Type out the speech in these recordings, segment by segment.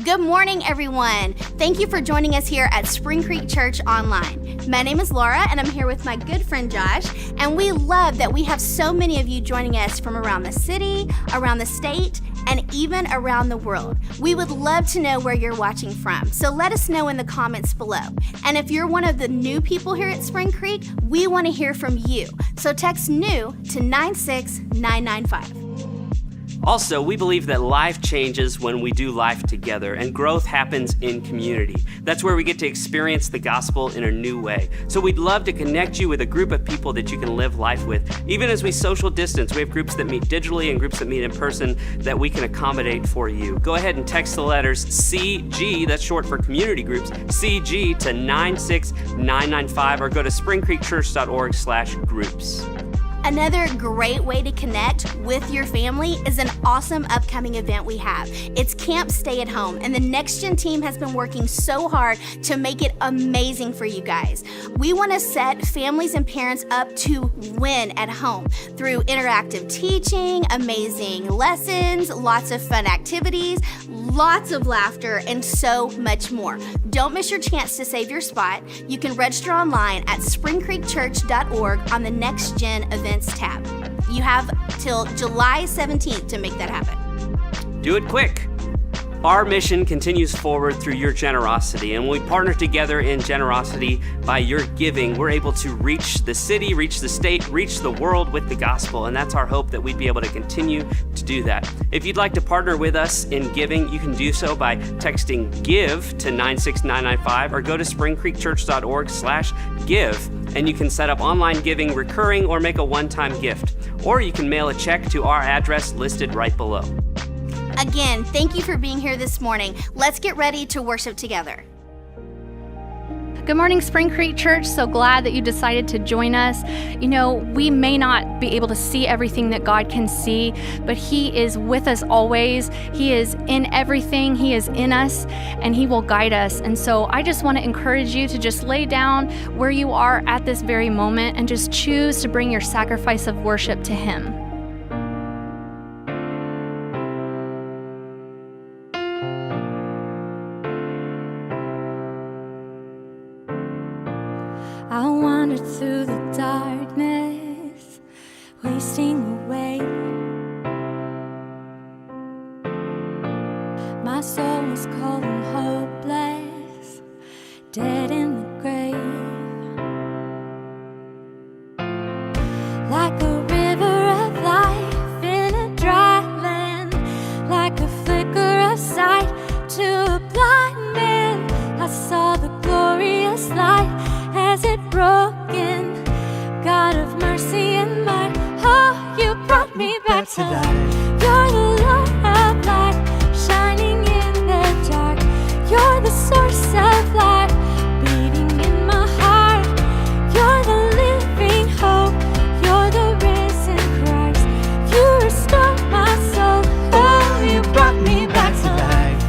Good morning, everyone. Thank you for joining us here at Springcreek Church Online. My name is Laura, and I'm here with my good friend Josh, and we love that we have so many of you joining us from around the city, around the state, and even around the world. We would love to know where you're watching from, so let us know in the comments below. And if you're one of the new people here at Spring Creek, we want to hear from you. So text NEW to 96995. Also, we believe that life changes when we do life together, and growth happens in community. That's where we get to experience the gospel in a new way. So we'd love to connect you with a group of people that you can live life with. Even as we social distance, we have groups that meet digitally and groups that meet in person that we can accommodate for you. Go ahead and text the letters CG, that's short for community groups, CG to 96995, or go to springcreekchurch.org/groups. Another great way to connect with your family is an awesome upcoming event we have. It's Camp Stay at Home, and the Next Gen team has been working so hard to make it amazing for you guys. We want to set families and parents up to win at home through interactive teaching, amazing lessons, lots of fun activities, lots of laughter, and so much more. Don't miss your chance to save your spot. You can register online at springcreekchurch.org on the Next Gen Events tab. You have till July 17th to make that happen. Do it quick. Our mission continues forward through your generosity, and when we partner together in generosity by your giving, we're able to reach the city, reach the state, reach the world with the gospel, and that's our hope, that we'd be able to continue to do that. If you'd like to partner with us in giving, you can do so by texting GIVE to 96995 or go to springcreekchurch.org/give, and you can set up online giving, recurring, or make a one-time gift, or you can mail a check to our address listed right below. Again, thank you for being here this morning. Let's get ready to worship together. Good morning, Spring Creek Church. So glad that you decided to join us. You know, we may not be able to see everything that God can see, but He is with us always. He is in everything. He is in us, and He will guide us. And so I just want to encourage you to just lay down where you are at this very moment and just choose to bring your sacrifice of worship to Him. I wandered through the darkness, wasting away. My soul was cold and hopeless, dead in the grave. Like a river of life in a dry land, like a flicker of sight to a blind man. I saw the glorious light as it broken, God of mercy and might. Oh, you brought me back to life. You're the Lord of light, shining in the dark. You're the source of life, beating in my heart. You're the living hope, you're the risen Christ. You restore my soul. Oh, you brought me back to life.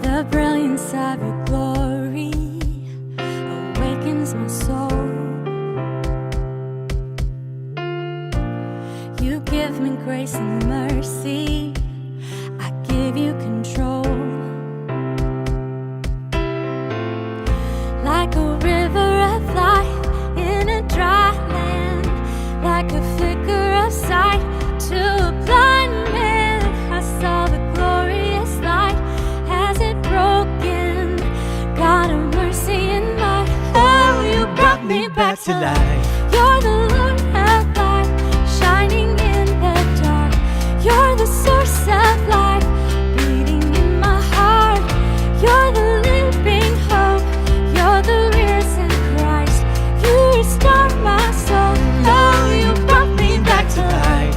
The brilliance of your glory awakens my soul. You give me grace and mercy, I give you control. Like a river of life in a dry land, like a flicker of sight to a blind man. I saw the glorious light as it broken, God of mercy and might. Oh, you brought me back to life. You're the Lord of light, shining in the dark. You're the source of life, beating in my heart. You're the living hope, you're the risen Christ. You restore my soul. Oh, you brought me back to life.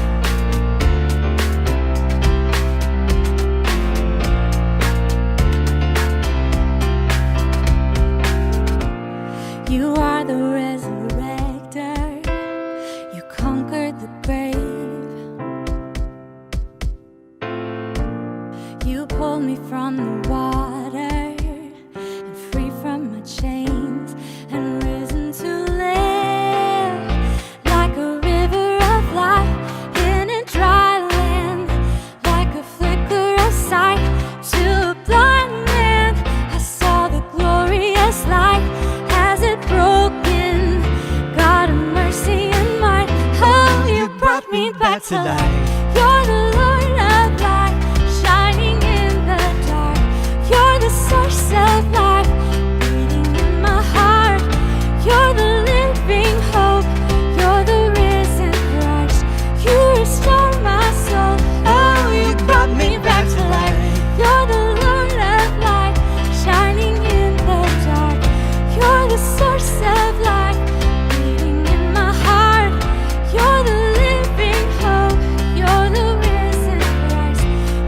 You are the resurrector, you conquered the grave. You pulled me from the water and free from my chains and risen to live. back to life. You're the Lord of light, shining in the dark. You're the source of life, beating in my heart. You're the living hope. You're the risen Christ. You restore my soul. Oh, you brought me back to life. You're the Lord of light, shining in the dark. You're the source of life, beating in my heart. You're the living hope. You're the risen Christ.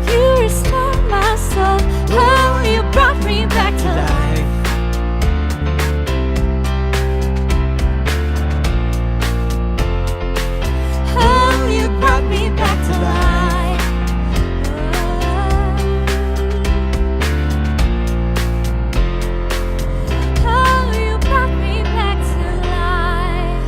You restore my soul. Oh, you brought me back to life. Oh, you brought me back to life. Oh, you brought me back to life.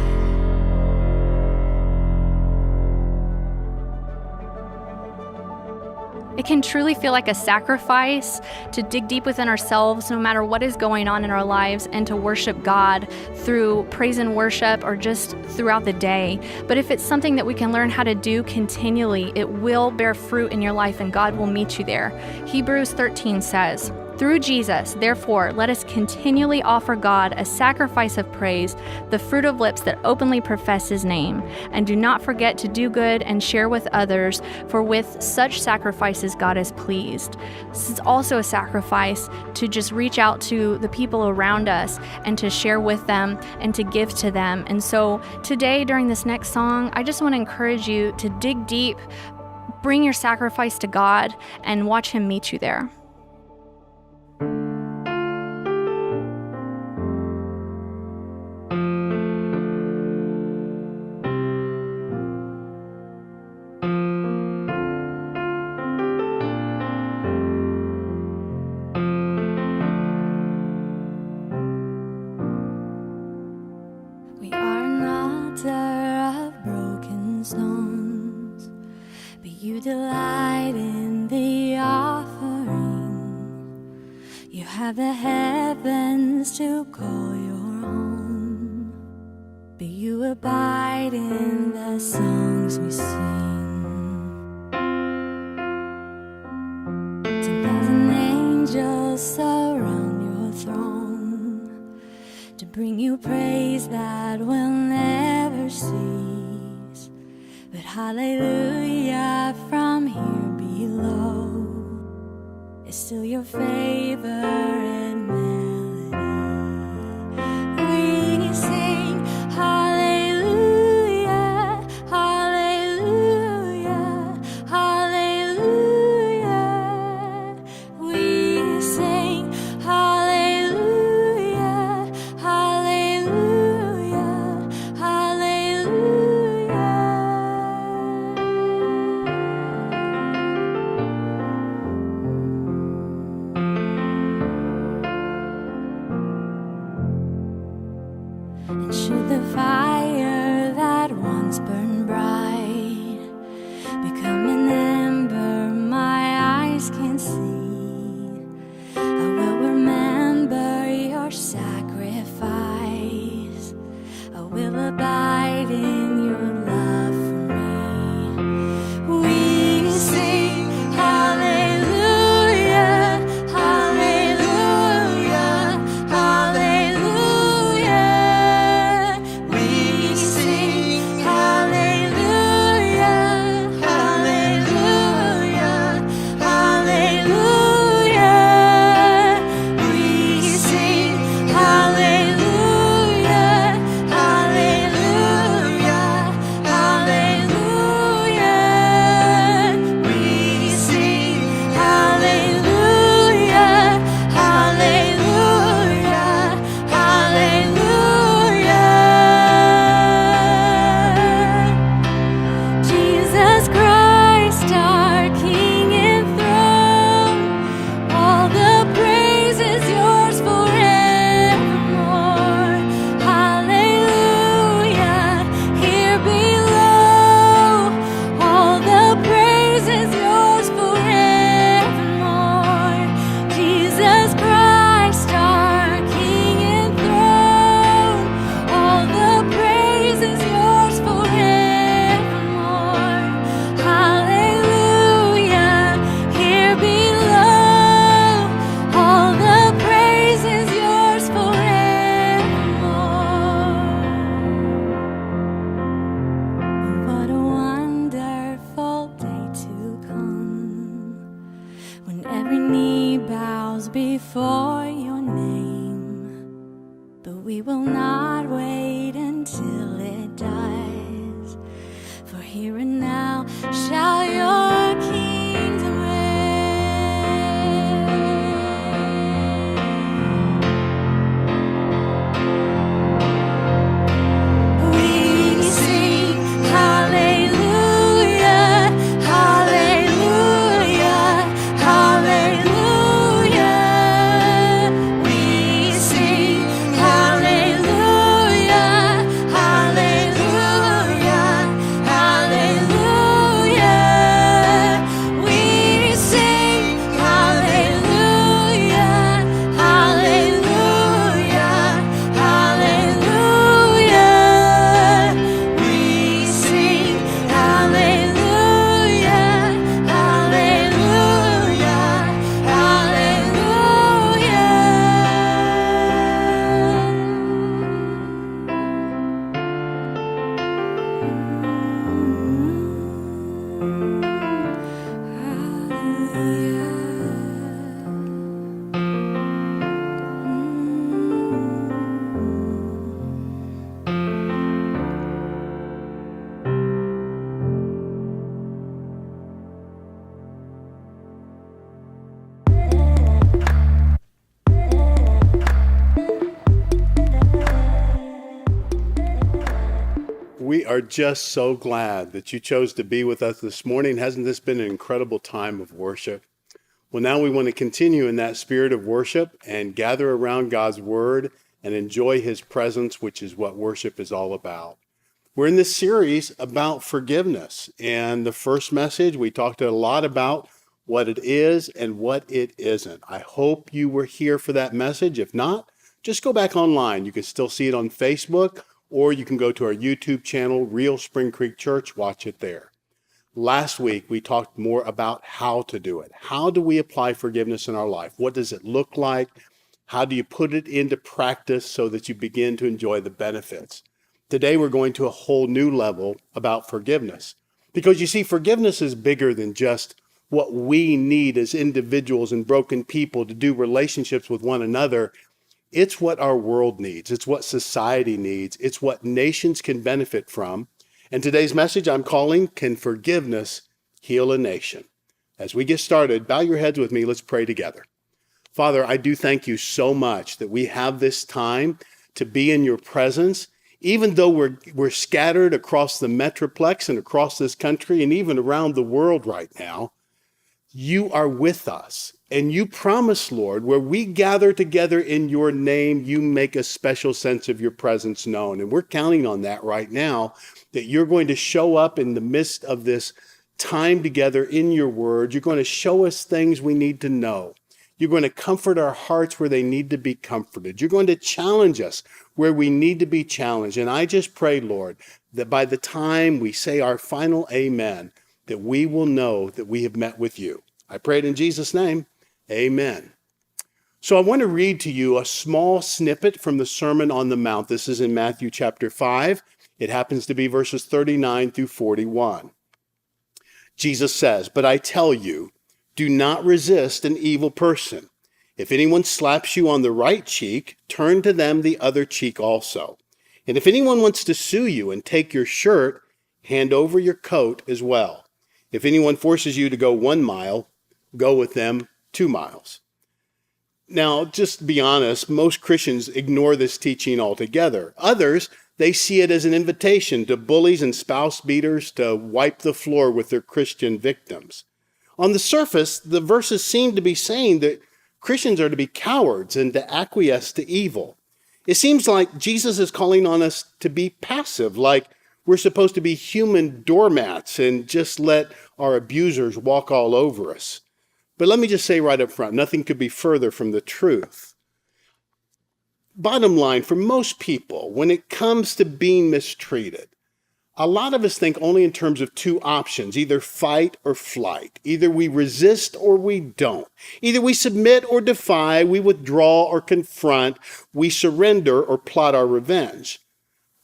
It can truly feel like a sacrifice to dig deep within ourselves, no matter what is going on in our lives, and to worship God through praise and worship or just throughout the day. But if it's something that we can learn how to do continually, it will bear fruit in your life and God will meet you there. Hebrews 13 says, "Through Jesus, therefore, let us continually offer God a sacrifice of praise, the fruit of lips that openly profess His name. And do not forget to do good and share with others, for with such sacrifices God is pleased." This is also a sacrifice to just reach out to the people around us and to share with them and to give to them. And so today, during this next song, I just want to encourage you to dig deep, bring your sacrifice to God, and watch Him meet you there. We are an altar of broken stones, but you delight in the offering. You have the heavens to call your home, but you abide in the songs we sing. 10,000 angels surround your throne to bring you praise that will never cease. But hallelujah from here below is still your favorite melody. We sing hallelujah, hallelujah, hallelujah. We sing hallelujah, hallelujah, hallelujah. And should the fire that once burned bright become an ember my eyes can see, I will remember your sacrifice. I will abide in your love for me. We sing hallelujah, hallelujah, hallelujah. but we will not wait until it dies. For here and now shall your kingdom reign. We sing hallelujah, hallelujah, hallelujah. We sing hallelujah, hallelujah, hallelujah. We sing hallelujah, hallelujah, hallelujah. We sing hallelujah, hallelujah, We are just so glad that you chose to be with us this morning. Hasn't this been an incredible time of worship? Well, now we want to continue in that spirit of worship and gather around God's word and enjoy his presence, which is what worship is all about. We're in this series about forgiveness. And the first message, we talked a lot about what it is and what it isn't. I hope you were here for that message. If not, just go back online. You can still see it on Facebook, or you can go to our YouTube channel, Real Springcreek Church, watch it there. Last week, we talked more about how to do it. How do we apply forgiveness in our life? What does it look like? How do you put it into practice so that you begin to enjoy the benefits? Today, we're going to a whole new level about forgiveness. Because you see, forgiveness is bigger than just what we need as individuals and broken people to do relationships with one another. It's what our world needs. It's what society needs. It's what nations can benefit from. And today's message I'm calling, Can Forgiveness Heal a Nation? As we get started, bow your heads with me. Let's pray together. Father, I do thank you so much that we have this time to be in your presence, even though we're scattered across the Metroplex and across this country and even around the world right now. You are with us. And you promise, Lord, where we gather together in your name, you make a special sense of your presence known. And we're counting on that right now, that you're going to show up in the midst of this time together in your word. You're going to show us things we need to know. You're going to comfort our hearts where they need to be comforted. You're going to challenge us where we need to be challenged. And I just pray, Lord, that by the time we say our final amen, that we will know that we have met with you. I pray it in Jesus' name. Amen. So I want to read to you a small snippet from the Sermon on the Mount. This is in Matthew chapter 5. It happens to be verses 39 through 41. Jesus says, "But I tell you, do not resist an evil person. If anyone slaps you on the right cheek, turn to them the other cheek also. And if anyone wants to sue you and take your shirt, hand over your coat as well. If anyone forces you to go 1 mile, go with them 2 miles." Now, just to be honest, most Christians ignore this teaching altogether. Others, they see it as an invitation to bullies and spouse beaters to wipe the floor with their Christian victims. On the surface, the verses seem to be saying that Christians are to be cowards and to acquiesce to evil. It seems like Jesus is calling on us to be passive, like we're supposed to be human doormats and just let our abusers walk all over us. But let me just say right up front, nothing could be further from the truth. Bottom line, for most people, when it comes to being mistreated, a lot of us think only in terms of 2 options, either fight or flight. Either we resist or we don't. Either we submit or defy, we withdraw or confront, we surrender or plot our revenge.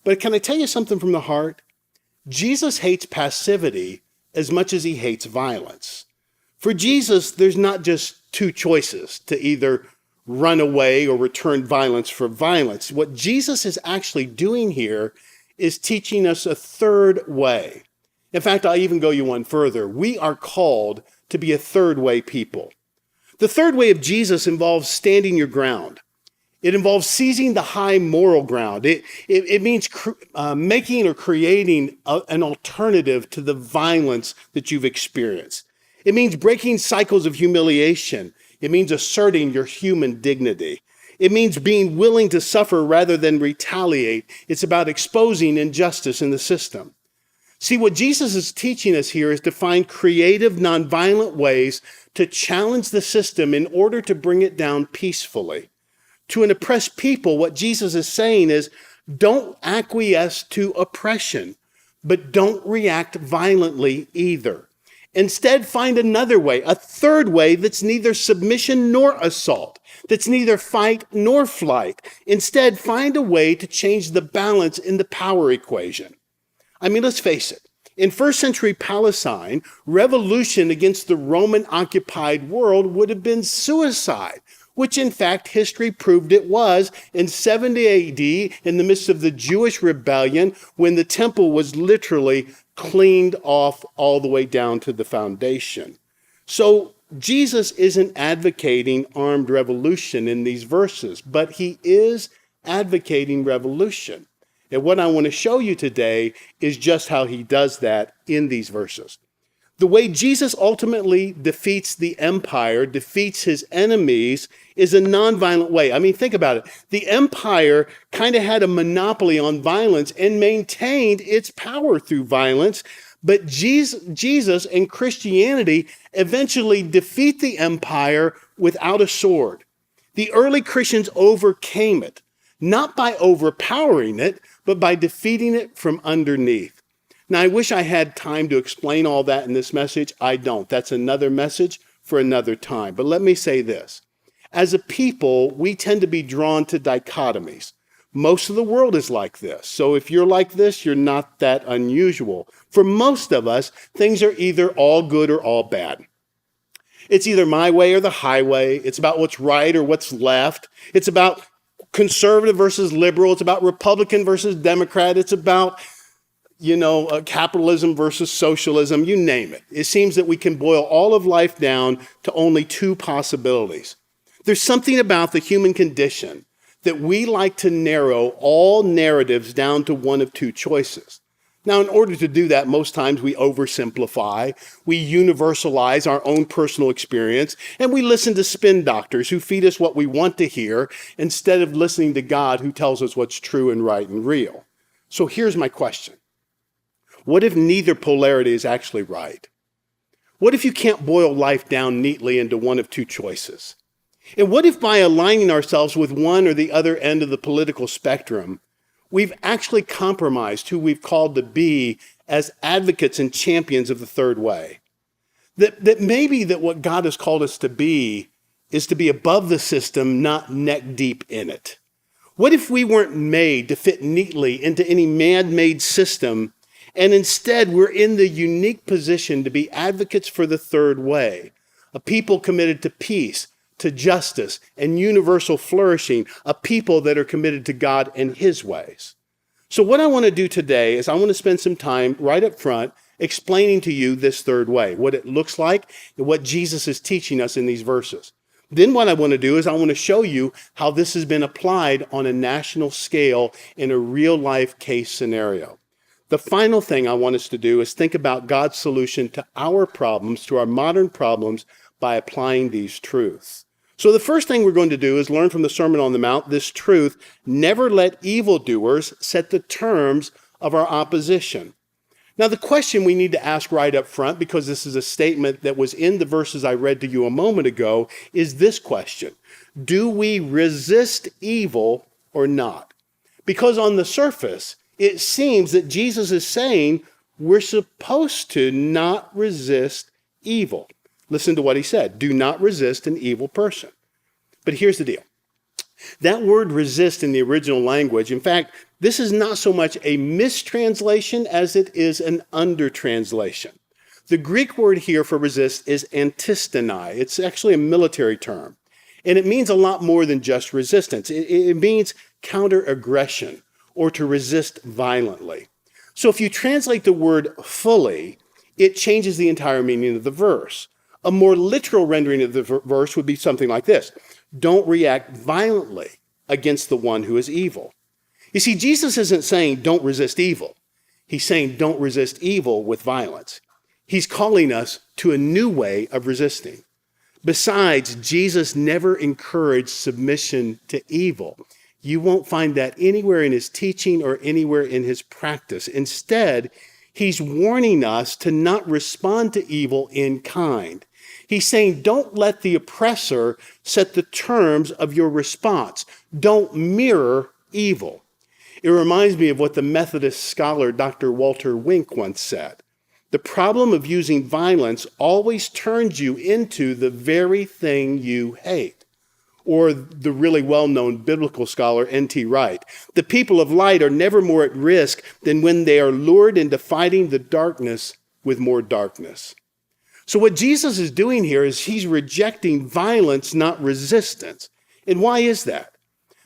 But can I tell you something from the heart? Jesus hates passivity as much as he hates violence. For Jesus, there's not just 2 choices, to either run away or return violence for violence. What Jesus is actually doing here is teaching us a third way. In fact, I'll even go you one further. We are called to be a third way people. The third way of Jesus involves standing your ground. It involves seizing the high moral ground. It means making or creating an alternative to the violence that you've experienced. It means breaking cycles of humiliation. It means asserting your human dignity. It means being willing to suffer rather than retaliate. It's about exposing injustice in the system. See, what Jesus is teaching us here is to find creative, nonviolent ways to challenge the system in order to bring it down peacefully. To an oppressed people, what Jesus is saying is, don't acquiesce to oppression, but don't react violently either. Instead, find another way, a third way that's neither submission nor assault, that's neither fight nor flight. Instead, find a way to change the balance in the power equation. I mean, let's face it. In first century Palestine, revolution against the Roman-occupied world would have been suicide, which in fact history proved it was in 70 AD in the midst of the Jewish rebellion when the temple was literally cleaned off all the way down to the foundation. So Jesus isn't advocating armed revolution in these verses, but he is advocating revolution. And what I want to show you today is just how he does that in these verses. The way Jesus ultimately defeats the empire, defeats his enemies, is a nonviolent way. I mean, think about it. The empire kind of had a monopoly on violence and maintained its power through violence. But Jesus and Christianity eventually defeat the empire without a sword. The early Christians overcame it, not by overpowering it, but by defeating it from underneath. Now, I wish I had time to explain all that in this message. I don't. That's another message for another time. But let me say this. As a people, we tend to be drawn to dichotomies. Most of the world is like this. So if you're like this, you're not that unusual. For most of us, things are either all good or all bad. It's either my way or the highway. It's about what's right or what's left. It's about conservative versus liberal. It's about Republican versus Democrat. It's about, capitalism versus socialism, you name it. It seems that we can boil all of life down to only two possibilities. There's something about the human condition that we like to narrow all narratives down to one of two choices. Now, in order to do that, most times we oversimplify, we universalize our own personal experience, and we listen to spin doctors who feed us what we want to hear instead of listening to God who tells us what's true and right and real. So here's my question. What if neither polarity is actually right? What if you can't boil life down neatly into one of two choices? And what if by aligning ourselves with one or the other end of the political spectrum, we've actually compromised who we've called to be as advocates and champions of the third way? That maybe that what God has called us to be is to be above the system, not neck deep in it. What if we weren't made to fit neatly into any man-made system, and instead we're in the unique position to be advocates for the third way, a people committed to peace, to justice, and universal flourishing, a people that are committed to God and his ways. So what I want to do today is I want to spend some time right up front explaining to you this third way, what it looks like and what Jesus is teaching us in these verses. Then what I want to do is I want to show you how this has been applied on a national scale in a real life case scenario. The final thing I want us to do is think about God's solution to our problems, to our modern problems, by applying these truths. So the first thing we're going to do is learn from the Sermon on the Mount this truth: never let evildoers set the terms of our opposition. Now, the question we need to ask right up front, because this is a statement that was in the verses I read to you a moment ago, is this question: do we resist evil or not? Because on the surface, it seems that Jesus is saying we're supposed to not resist evil. Listen to what he said. Do not resist an evil person. But here's the deal. That word resist in the original language, in fact, this is not so much a mistranslation as it is an undertranslation. The Greek word here for resist is antistonai. It's actually a military term. And it means a lot more than just resistance. It means counter-aggression or to resist violently. So if you translate the word fully, it changes the entire meaning of the verse. A more literal rendering of the verse would be something like this: don't react violently against the one who is evil. You see, Jesus isn't saying don't resist evil. He's saying don't resist evil with violence. He's calling us to a new way of resisting. Besides, Jesus never encouraged submission to evil. You won't find that anywhere in his teaching or anywhere in his practice. Instead, he's warning us to not respond to evil in kind. He's saying, don't let the oppressor set the terms of your response. Don't mirror evil. It reminds me of what the Methodist scholar Dr. Walter Wink once said. The problem of using violence always turns you into the very thing you hate. Or the really well-known biblical scholar N.T. Wright, the people of light are never more at risk than when they are lured into fighting the darkness with more darkness. So what Jesus is doing here is he's rejecting violence, not resistance. And why is that?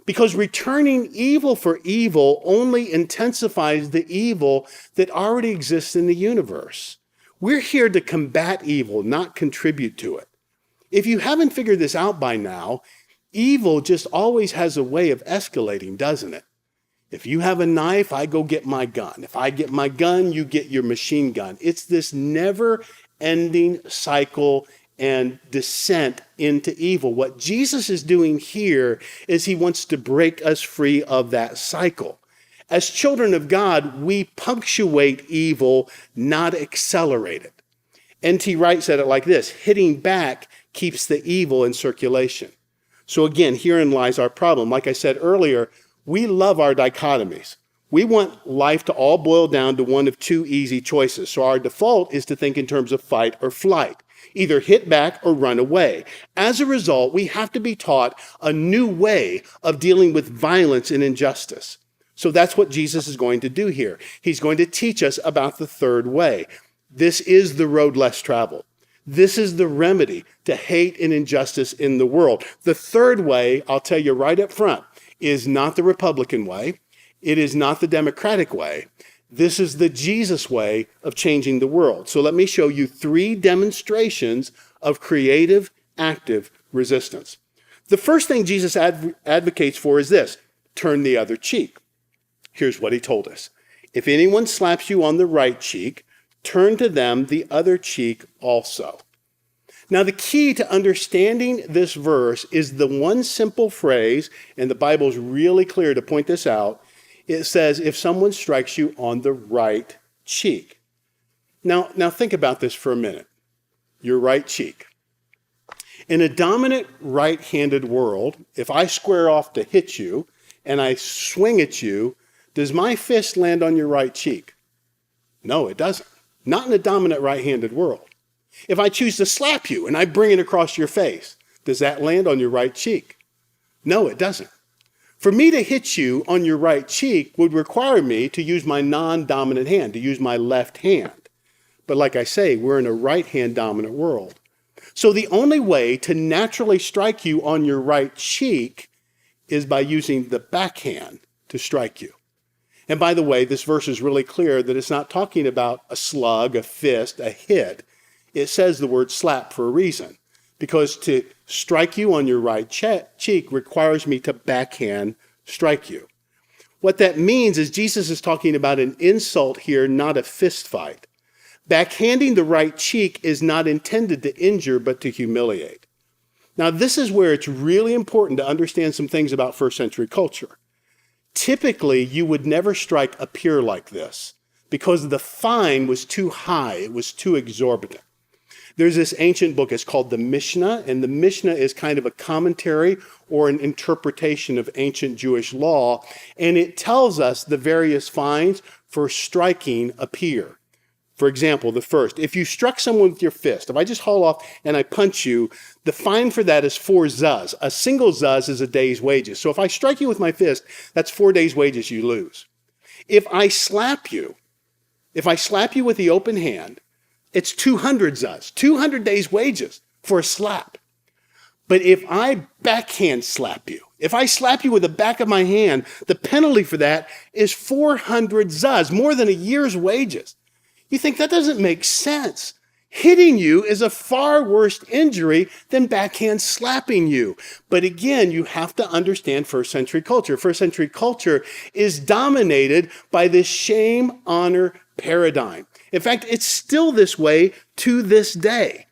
Because returning evil for evil only intensifies the evil that already exists in the universe. We're here to combat evil, not contribute to it. If you haven't figured this out by now, evil just always has a way of escalating, doesn't it? If you have a knife, I go get my gun. If I get my gun, you get your machine gun. It's this never-ending cycle and descent into evil. What Jesus is doing here is he wants to break us free of that cycle. As children of God, we punctuate evil, not accelerate it. N.T. Wright said it like this: hitting back keeps the evil in circulation. So again, herein lies our problem. Like I said earlier, we love our dichotomies. We want life to all boil down to one of two easy choices. So our default is to think in terms of fight or flight, either hit back or run away. As a result, we have to be taught a new way of dealing with violence and injustice. So that's what Jesus is going to do here. He's going to teach us about the third way. This is the road less traveled. This is the remedy to hate and injustice in the world. The third way, I'll tell you right up front, is not the Republican way. It is not the Democratic way. This is the Jesus way of changing the world. So let me show you 3 demonstrations of creative, active resistance. The first thing Jesus advocates for is this: turn the other cheek. Here's what he told us. If anyone slaps you on the right cheek, turn to them the other cheek also. Now, the key to understanding this verse is the one simple phrase, and the Bible's really clear to point this out. It says, if someone strikes you on the right cheek. Now think about this for a minute. Your right cheek. In a dominant right-handed world, if I square off to hit you and I swing at you, does my fist land on your right cheek? No, it doesn't. Not in a dominant right-handed world. If I choose to slap you and I bring it across your face, does that land on your right cheek? No, it doesn't. For me to hit you on your right cheek would require me to use my non-dominant hand, to use my left hand. But like I say, we're in a right-hand dominant world. So the only way to naturally strike you on your right cheek is by using the backhand to strike you. And by the way, this verse is really clear that it's not talking about a slug, a fist, a hit. It says the word slap for a reason, because to strike you on your right cheek requires me to backhand strike you. What that means is Jesus is talking about an insult here, not a fist fight. Backhanding the right cheek is not intended to injure, but to humiliate. Now, this is where it's really important to understand some things about first century culture. Typically, you would never strike a peer like this because the fine was too high. It was too exorbitant. There's this ancient book, it's called the Mishnah, and the Mishnah is kind of a commentary or an interpretation of ancient Jewish law, and it tells us the various fines for striking a peer. For example, the first, if you struck someone with your fist, if I just haul off and I punch you, the fine for that is 4 zuz. A single zuz is a day's wages. So if I strike you with my fist, that's 4 days' wages you lose. If I slap you with the open hand, it's 200 zuz, 200 days' wages for a slap. But if I backhand slap you, if I slap you with the back of my hand, the penalty for that is 400 zuz, more than a year's wages. You think that doesn't make sense. Hitting you is a far worse injury than backhand slapping you. But again, you have to understand first century culture. First century culture is dominated by this shame-honor paradigm. In fact, it's still this way to this day.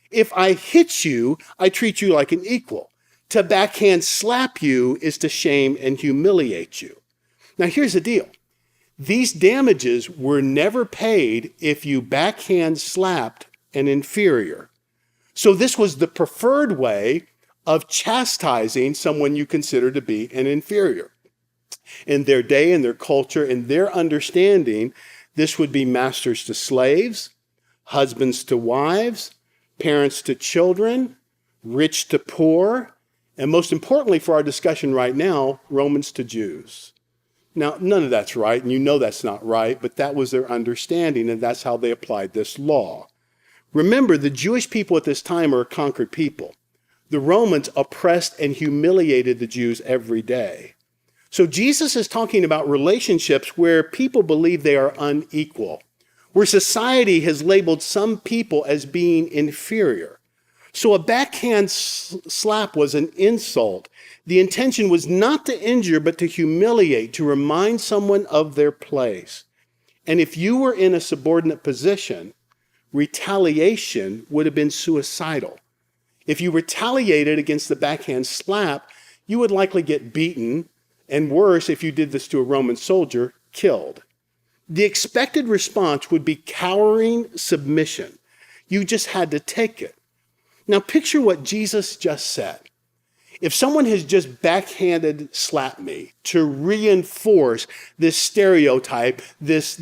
If I hit you, I treat you like an equal. To backhand slap you is to shame and humiliate you. Now, here's the deal. These damages were never paid if you backhand slapped an inferior. So this was the preferred way of chastising someone you consider to be an inferior. In their day, in their culture, in their understanding, this would be masters to slaves, husbands to wives, parents to children, rich to poor, and most importantly for our discussion right now, Romans to Jews. Now, none of that's right, and you know that's not right, but that was their understanding, and that's how they applied this law. Remember, the Jewish people at this time are a conquered people. The Romans oppressed and humiliated the Jews every day. So Jesus is talking about relationships where people believe they are unequal, where society has labeled some people as being inferior. So a backhand slap was an insult. The intention was not to injure, but to humiliate, to remind someone of their place. And if you were in a subordinate position, retaliation would have been suicidal. If you retaliated against the backhand slap, you would likely get beaten, and worse, if you did this to a Roman soldier, killed. The expected response would be cowering submission. You just had to take it. Now picture what Jesus just said. If someone has just backhanded slapped me to reinforce this stereotype, this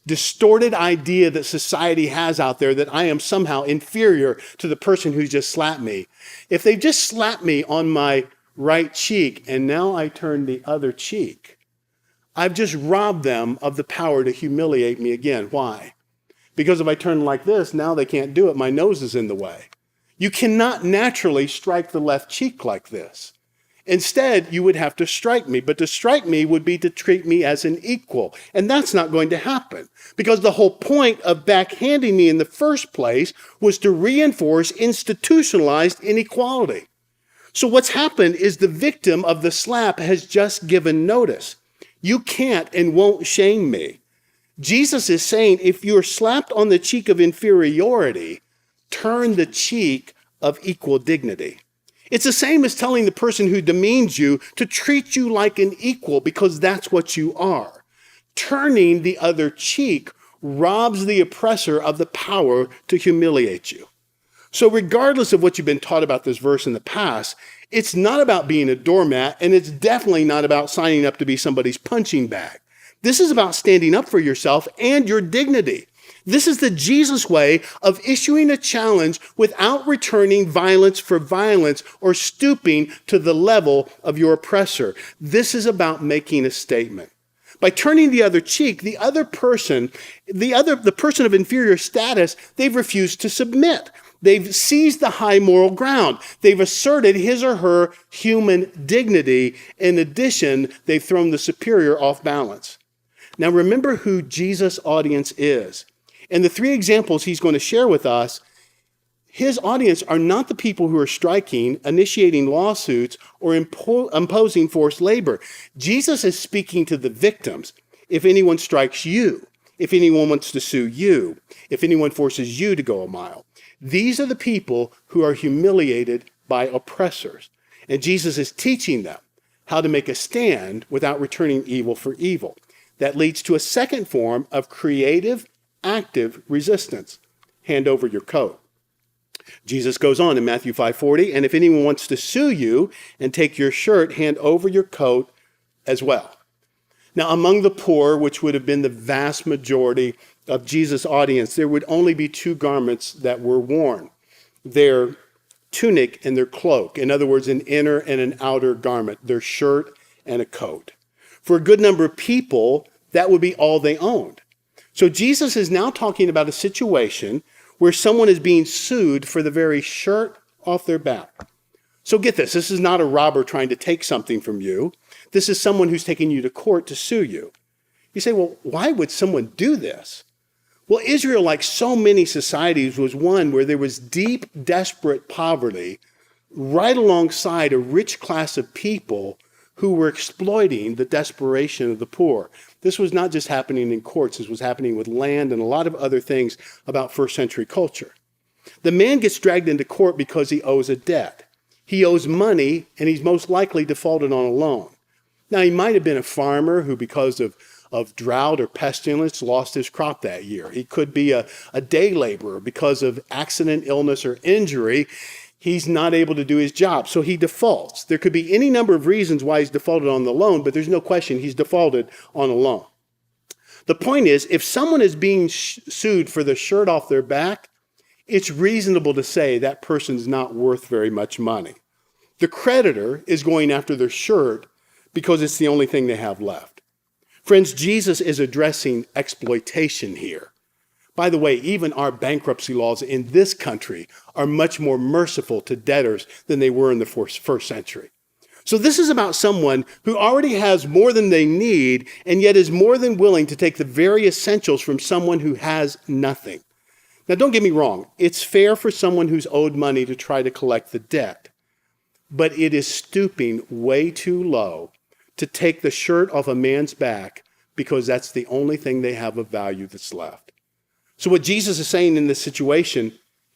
distorted idea that society has out there that I am somehow inferior to the person who just slapped me. If they've just slapped me on my right cheek and now I turn the other cheek, I've just robbed them of the power to humiliate me again. Why? Because if I turn like this, now they can't do it. My nose is in the way. You cannot naturally strike the left cheek like this. Instead, you would have to strike me. But to strike me would be to treat me as an equal. And that's not going to happen. Because the whole point of backhanding me in the first place was to reinforce institutionalized inequality. So what's happened is the victim of the slap has just given notice. You can't and won't shame me. Jesus is saying if you're slapped on the cheek of inferiority, turn the cheek of equal dignity. It's the same as telling the person who demeans you to treat you like an equal because that's what you are. Turning the other cheek robs the oppressor of the power to humiliate you. So regardless of what you've been taught about this verse in the past, it's not about being a doormat, and it's definitely not about signing up to be somebody's punching bag. This is about standing up for yourself and your dignity. This is the Jesus way of issuing a challenge without returning violence for violence or stooping to the level of your oppressor. This is about making a statement. By turning the other cheek, the person of inferior status, they've refused to submit. They've seized the high moral ground. They've asserted his or her human dignity. In addition, they've thrown the superior off balance. Now remember who Jesus' audience is. And the three examples he's going to share with us, his audience are not the people who are striking, initiating lawsuits, or imposing forced labor. Jesus is speaking to the victims. If anyone strikes you, if anyone wants to sue you, if anyone forces you to go a mile, these are the people who are humiliated by oppressors. And Jesus is teaching them how to make a stand without returning evil for evil. That leads to a second form of creative, active resistance. Hand over your coat. Jesus goes on in Matthew 5:40, and if anyone wants to sue you and take your shirt, hand over your coat as well. Now, among the poor, which would have been the vast majority of Jesus' audience, there would only be two garments that were worn: their tunic and their cloak. In other words, an inner and an outer garment, their shirt and a coat. For a good number of people, that would be all they owned. So Jesus is now talking about a situation where someone is being sued for the very shirt off their back. So get this. This is not a robber trying to take something from you. This is someone who's taking you to court to sue you. You say, well, why would someone do this? Well, Israel, like so many societies, was one where there was deep, desperate poverty right alongside a rich class of people who were exploiting the desperation of the poor. This was not just happening in courts. This was happening with land and a lot of other things about first century culture. The man gets dragged into court because he owes a debt. He owes money, and he's most likely defaulted on a loan. Now, he might have been a farmer who, because of drought or pestilence, lost his crop that year. He could be a day laborer because of accident, illness, or injury. He's not able to do his job, so he defaults. There could be any number of reasons why he's defaulted on the loan, but there's no question he's defaulted on a loan. The point is, if someone is being sued for the shirt off their back, it's reasonable to say that person's not worth very much money. The creditor is going after their shirt because it's the only thing they have left. Friends, Jesus is addressing exploitation here. By the way, even our bankruptcy laws in this country are much more merciful to debtors than they were in the first century. So this is about someone who already has more than they need and yet is more than willing to take the very essentials from someone who has nothing. Now, don't get me wrong. It's fair for someone who's owed money to try to collect the debt, but it is stooping way too low to take the shirt off a man's back because that's the only thing they have of value that's left. So what Jesus is saying in this situation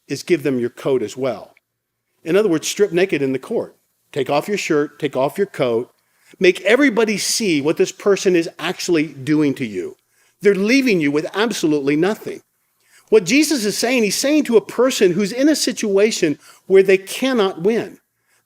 is give them your coat as well. In other words, strip naked in the court. Take off your shirt, take off your coat, make everybody see what this person is actually doing to you. They're leaving you with absolutely nothing. What Jesus is saying, he's saying to a person who's in a situation where they cannot win.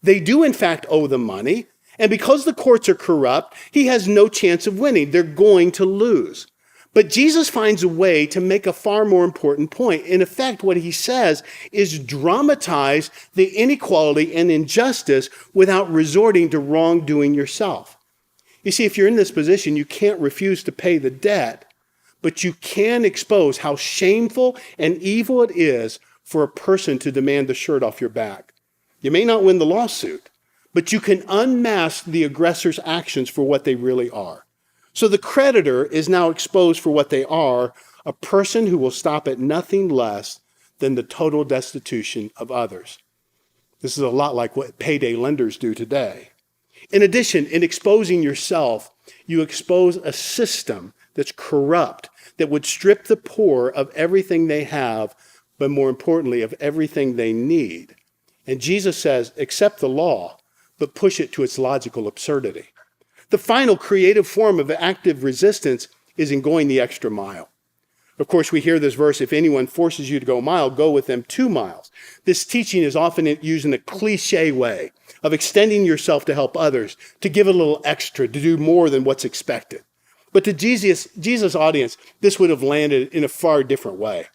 They do, in fact, owe them money, and because the courts are corrupt, he has no chance of winning. They're going to lose. But Jesus finds a way to make a far more important point. In effect, what he says is dramatize the inequality and injustice without resorting to wrongdoing yourself. You see, if you're in this position, you can't refuse to pay the debt, but you can expose how shameful and evil it is for a person to demand the shirt off your back. You may not win the lawsuit, but you can unmask the aggressor's actions for what they really are. So the creditor is now exposed for what they are, a person who will stop at nothing less than the total destitution of others. This is a lot like what payday lenders do today. In addition, in exposing yourself, you expose a system that's corrupt, that would strip the poor of everything they have, but more importantly, of everything they need. And Jesus says, accept the law, but push it to its logical absurdity. The final creative form of active resistance is in going the extra mile. Of course, we hear this verse, if anyone forces you to go a mile, go with them 2 miles. This teaching is often used in a cliche way of extending yourself to help others, to give a little extra, to do more than what's expected. But to Jesus' audience, this would have landed in a far different way.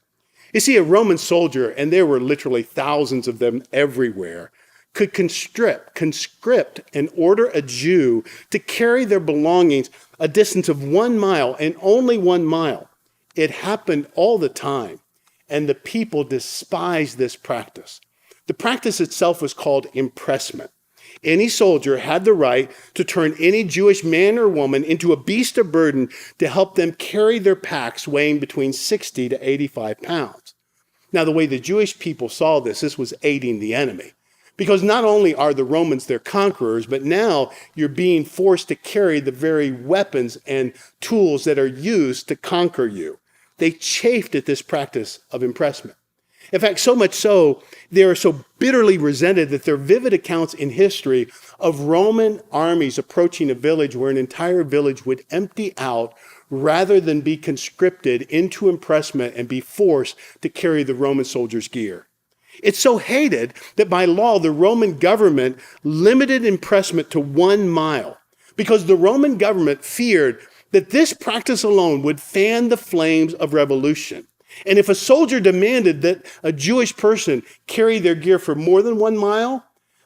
You see, a Roman soldier, and there were literally thousands of them everywhere, could conscript and order a Jew to carry their belongings a distance of 1 mile and only 1 mile. It happened all the time, and the people despised this practice. The practice itself was called impressment. Any soldier had the right to turn any Jewish man or woman into a beast of burden to help them carry their packs weighing between 60 to 85 pounds. Now, the way the Jewish people saw this was aiding the enemy. Because not only are the Romans their conquerors, but now you're being forced to carry the very weapons and tools that are used to conquer you. They chafed at this practice of impressment. In fact, so much so, they are so bitterly resented that there are vivid accounts in history of Roman armies approaching a village where an entire village would empty out rather than be conscripted into impressment and be forced to carry the Roman soldiers' gear. It's so hated that by law, the Roman government limited impressment to 1 mile because the Roman government feared that this practice alone would fan the flames of revolution. And if a soldier demanded that a Jewish person carry their gear for more than 1 mile,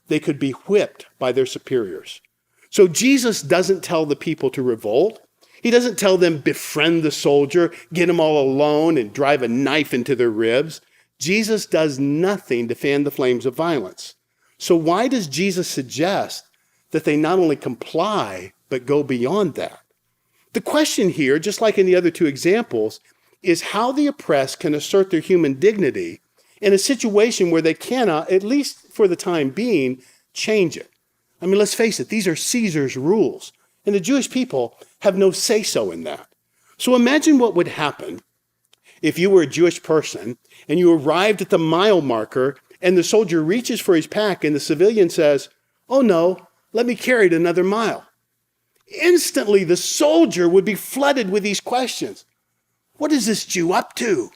they could be whipped by their superiors. So Jesus doesn't tell the people to revolt. He doesn't tell them befriend the soldier, get them all alone and drive a knife into their ribs. Jesus does nothing to fan the flames of violence. So why does Jesus suggest that they not only comply, but go beyond that? The question here, just like in the other two examples, is how the oppressed can assert their human dignity in a situation where they cannot, at least for the time being, change it. I mean, let's face it, these are Caesar's rules, and the Jewish people have no say-so in that. So imagine what would happen if you were a Jewish person and you arrived at the mile marker and the soldier reaches for his pack and the civilian says, "Oh no, let me carry it another mile." Instantly, the soldier would be flooded with these questions. What is this Jew up to?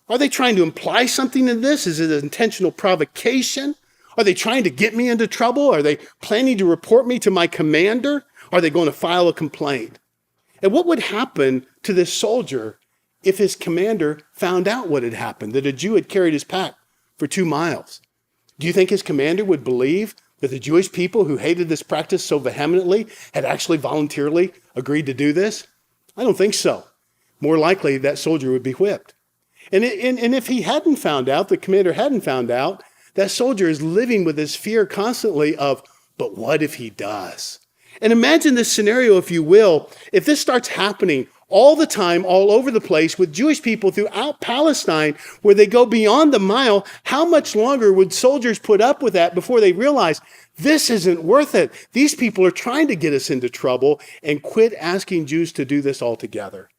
Are they trying to imply something in this? Is it an intentional provocation? Are they trying to get me into trouble? Are they planning to report me to my commander? Are they going to file a complaint? And what would happen to this soldier if his commander found out what had happened, that a Jew had carried his pack for 2 miles? Do you think his commander would believe that the Jewish people who hated this practice so vehemently had actually voluntarily agreed to do this? I don't think so. More likely, that soldier would be whipped. And if he hadn't found out, the commander hadn't found out, that soldier is living with this fear constantly of, but what if he does? And imagine this scenario, if you will, if this starts happening all the time, all over the place, with Jewish people throughout Palestine, where they go beyond the mile, how much longer would soldiers put up with that before they realize this isn't worth it? These people are trying to get us into trouble, and quit asking Jews to do this altogether.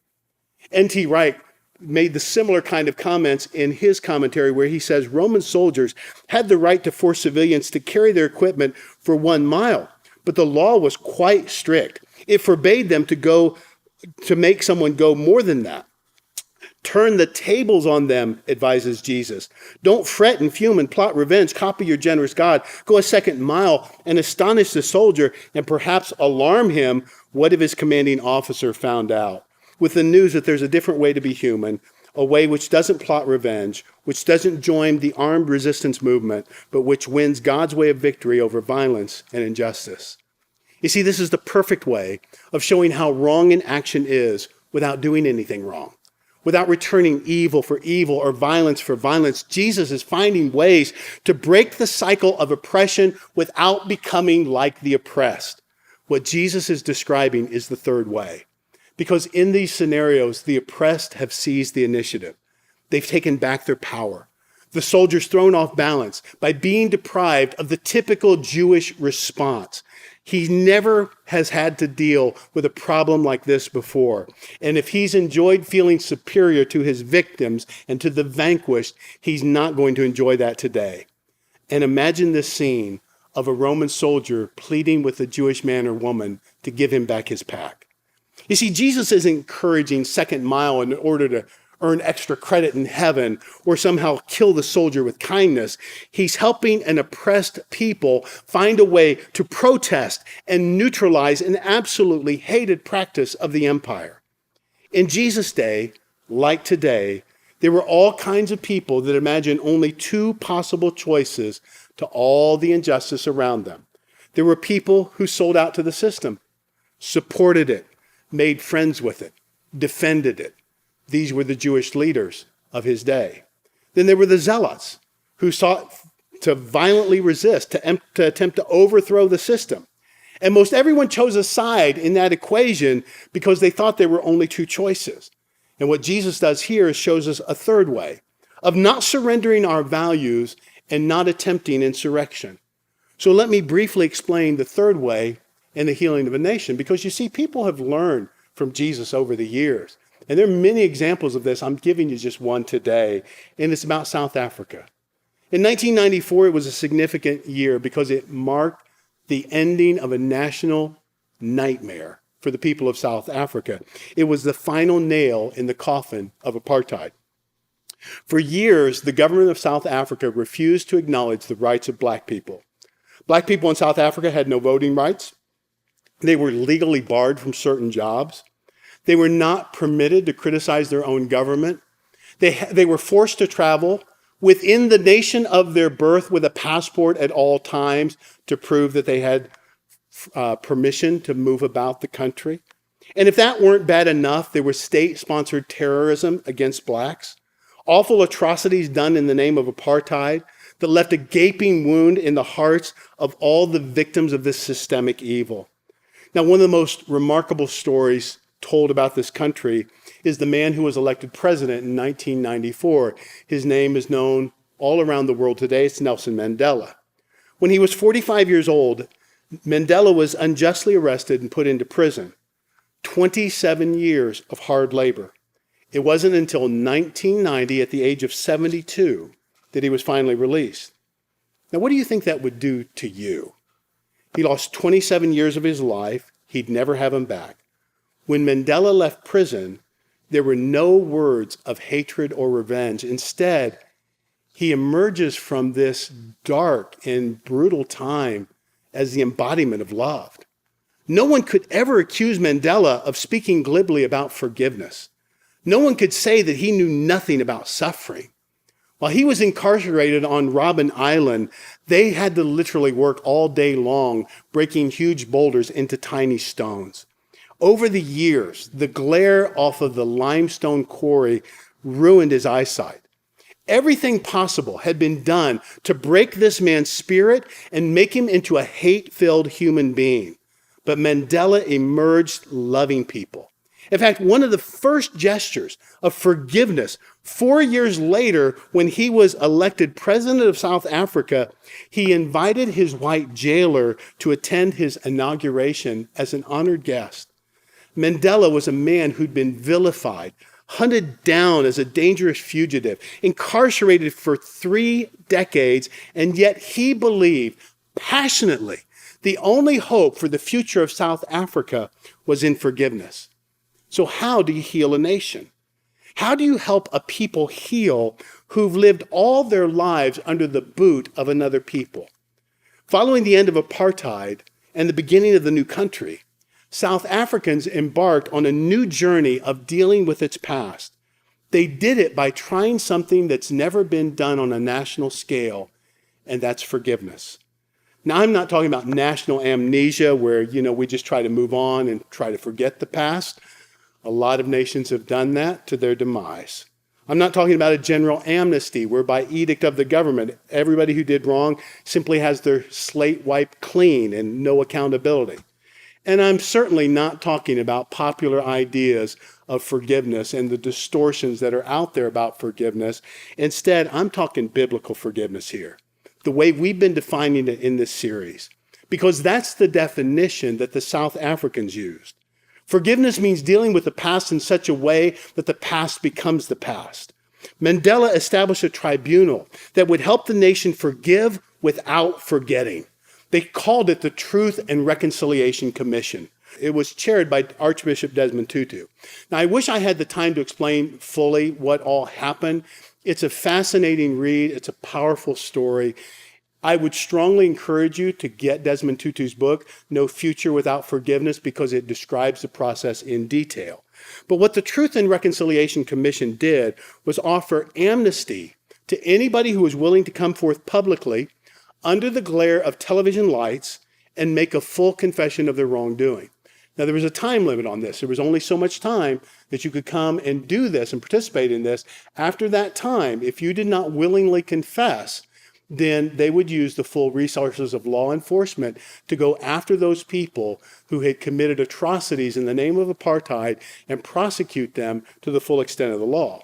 N.T. Wright made the similar kind of comments in his commentary, where he says Roman soldiers had the right to force civilians to carry their equipment for 1 mile, but the law was quite strict. It forbade them to make someone go more than that. Turn the tables on them, advises Jesus. Don't fret and fume and plot revenge. Copy your generous God. Go a second mile and astonish the soldier and perhaps alarm him. What if his commanding officer found out? With the news that there's a different way to be human, a way which doesn't plot revenge, which doesn't join the armed resistance movement, but which wins God's way of victory over violence and injustice. You see, this is the perfect way of showing how wrong an action is without doing anything wrong. Without returning evil for evil or violence for violence, Jesus is finding ways to break the cycle of oppression without becoming like the oppressed. What Jesus is describing is the third way. Because in these scenarios, the oppressed have seized the initiative. They've taken back their power. The soldier's thrown off balance by being deprived of the typical Jewish response. He never has had to deal with a problem like this before. And if he's enjoyed feeling superior to his victims and to the vanquished, he's not going to enjoy that today. And imagine this scene of a Roman soldier pleading with a Jewish man or woman to give him back his pack. You see, Jesus isn't encouraging second mile in order to earn extra credit in heaven or somehow kill the soldier with kindness. He's helping an oppressed people find a way to protest and neutralize an absolutely hated practice of the empire. In Jesus' day, like today, there were all kinds of people that imagined only 2 possible choices to all the injustice around them. There were people who sold out to the system, supported it, made friends with it, defended it. These were the Jewish leaders of his day. Then there were the zealots who sought to violently resist, to attempt to overthrow the system. And most everyone chose a side in that equation because they thought there were only 2 choices. And what Jesus does here is shows us a third way of not surrendering our values and not attempting insurrection. So let me briefly explain the third way in the healing of a nation, because you see, people have learned from Jesus over the years. And there are many examples of this. I'm giving you just one today, and it's about South Africa. In 1994, it was a significant year because it marked the ending of a national nightmare for the people of South Africa. It was the final nail in the coffin of apartheid. For years, the government of South Africa refused to acknowledge the rights of black people. Black people in South Africa had no voting rights. They were legally barred from certain jobs. They were not permitted to criticize their own government. They were forced to travel within the nation of their birth with a passport at all times to prove that they had permission to move about the country. And if that weren't bad enough, there was state-sponsored terrorism against blacks, awful atrocities done in the name of apartheid. that left a gaping wound in the hearts of all the victims of this systemic evil. Now, one of the most remarkable stories told about this country is the man who was elected president in 1994. His name is known all around the world today. It's Nelson Mandela. When he was 45 years old, Mandela was unjustly arrested and put into prison. 27 years of hard labor. It wasn't until 1990, at the age of 72, that he was finally released. Now, what do you think that would do to you? He lost 27 years of his life. He'd never have him back. When Mandela left prison, there were no words of hatred or revenge. Instead, he emerges from this dark and brutal time as the embodiment of love. No one could ever accuse Mandela of speaking glibly about forgiveness. No one could say that he knew nothing about suffering. While he was incarcerated on Robben Island, they had to literally work all day long, breaking huge boulders into tiny stones. Over the years, the glare off of the limestone quarry ruined his eyesight. Everything possible had been done to break this man's spirit and make him into a hate-filled human being. But Mandela emerged loving people. In fact, one of the first gestures of forgiveness 4 years later, when he was elected president of South Africa, he invited his white jailer to attend his inauguration as an honored guest. Mandela was a man who'd been vilified, hunted down as a dangerous fugitive, incarcerated for 3 decades, and yet he believed passionately the only hope for the future of South Africa was in forgiveness. So how do you heal a nation? How do you help a people heal who've lived all their lives under the boot of another people? Following the end of apartheid and the beginning of the new country, South Africans embarked on a new journey of dealing with its past. They did it by trying something that's never been done on a national scale, and that's forgiveness. Now, I'm not talking about national amnesia where, we just try to move on and try to forget the past. A lot of nations have done that to their demise. I'm not talking about a general amnesty where by edict of the government, everybody who did wrong simply has their slate wiped clean and no accountability. And I'm certainly not talking about popular ideas of forgiveness and the distortions that are out there about forgiveness. Instead, I'm talking biblical forgiveness here, the way we've been defining it in this series, because that's the definition that the South Africans used. Forgiveness means dealing with the past in such a way that the past becomes the past. Mandela established a tribunal that would help the nation forgive without forgetting. They called it the Truth and Reconciliation Commission. It was chaired by Archbishop Desmond Tutu. Now, I wish I had the time to explain fully what all happened. It's a fascinating read. It's a powerful story. I would strongly encourage you to get Desmond Tutu's book, No Future Without Forgiveness, because it describes the process in detail. But what the Truth and Reconciliation Commission did was offer amnesty to anybody who was willing to come forth publicly under the glare of television lights and make a full confession of their wrongdoing. Now, there was a time limit on this. There was only so much time that you could come and do this and participate in this. After that time, if you did not willingly confess, then they would use the full resources of law enforcement to go after those people who had committed atrocities in the name of apartheid and prosecute them to the full extent of the law.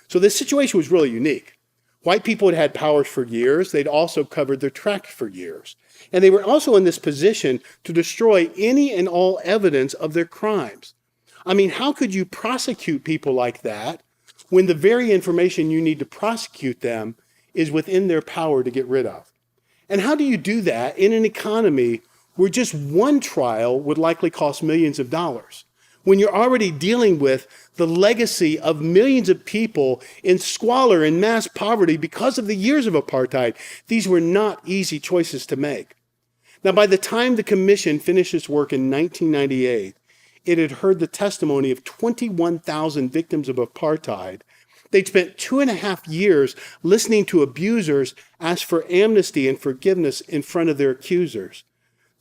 So this situation was really unique. White people had had powers for years. They'd also covered their tracks for years. And they were also in this position to destroy any and all evidence of their crimes. I mean, how could you prosecute people like that when the very information you need to prosecute them is within their power to get rid of? And how do you do that in an economy where just one trial would likely cost millions of dollars, when you're already dealing with the legacy of millions of people in squalor and mass poverty because of the years of apartheid? These were not easy choices to make. Now, by the time the commission finished its work in 1998, it had heard the testimony of 21,000 victims of apartheid. They'd spent 2.5 years listening to abusers ask for amnesty and forgiveness in front of their accusers.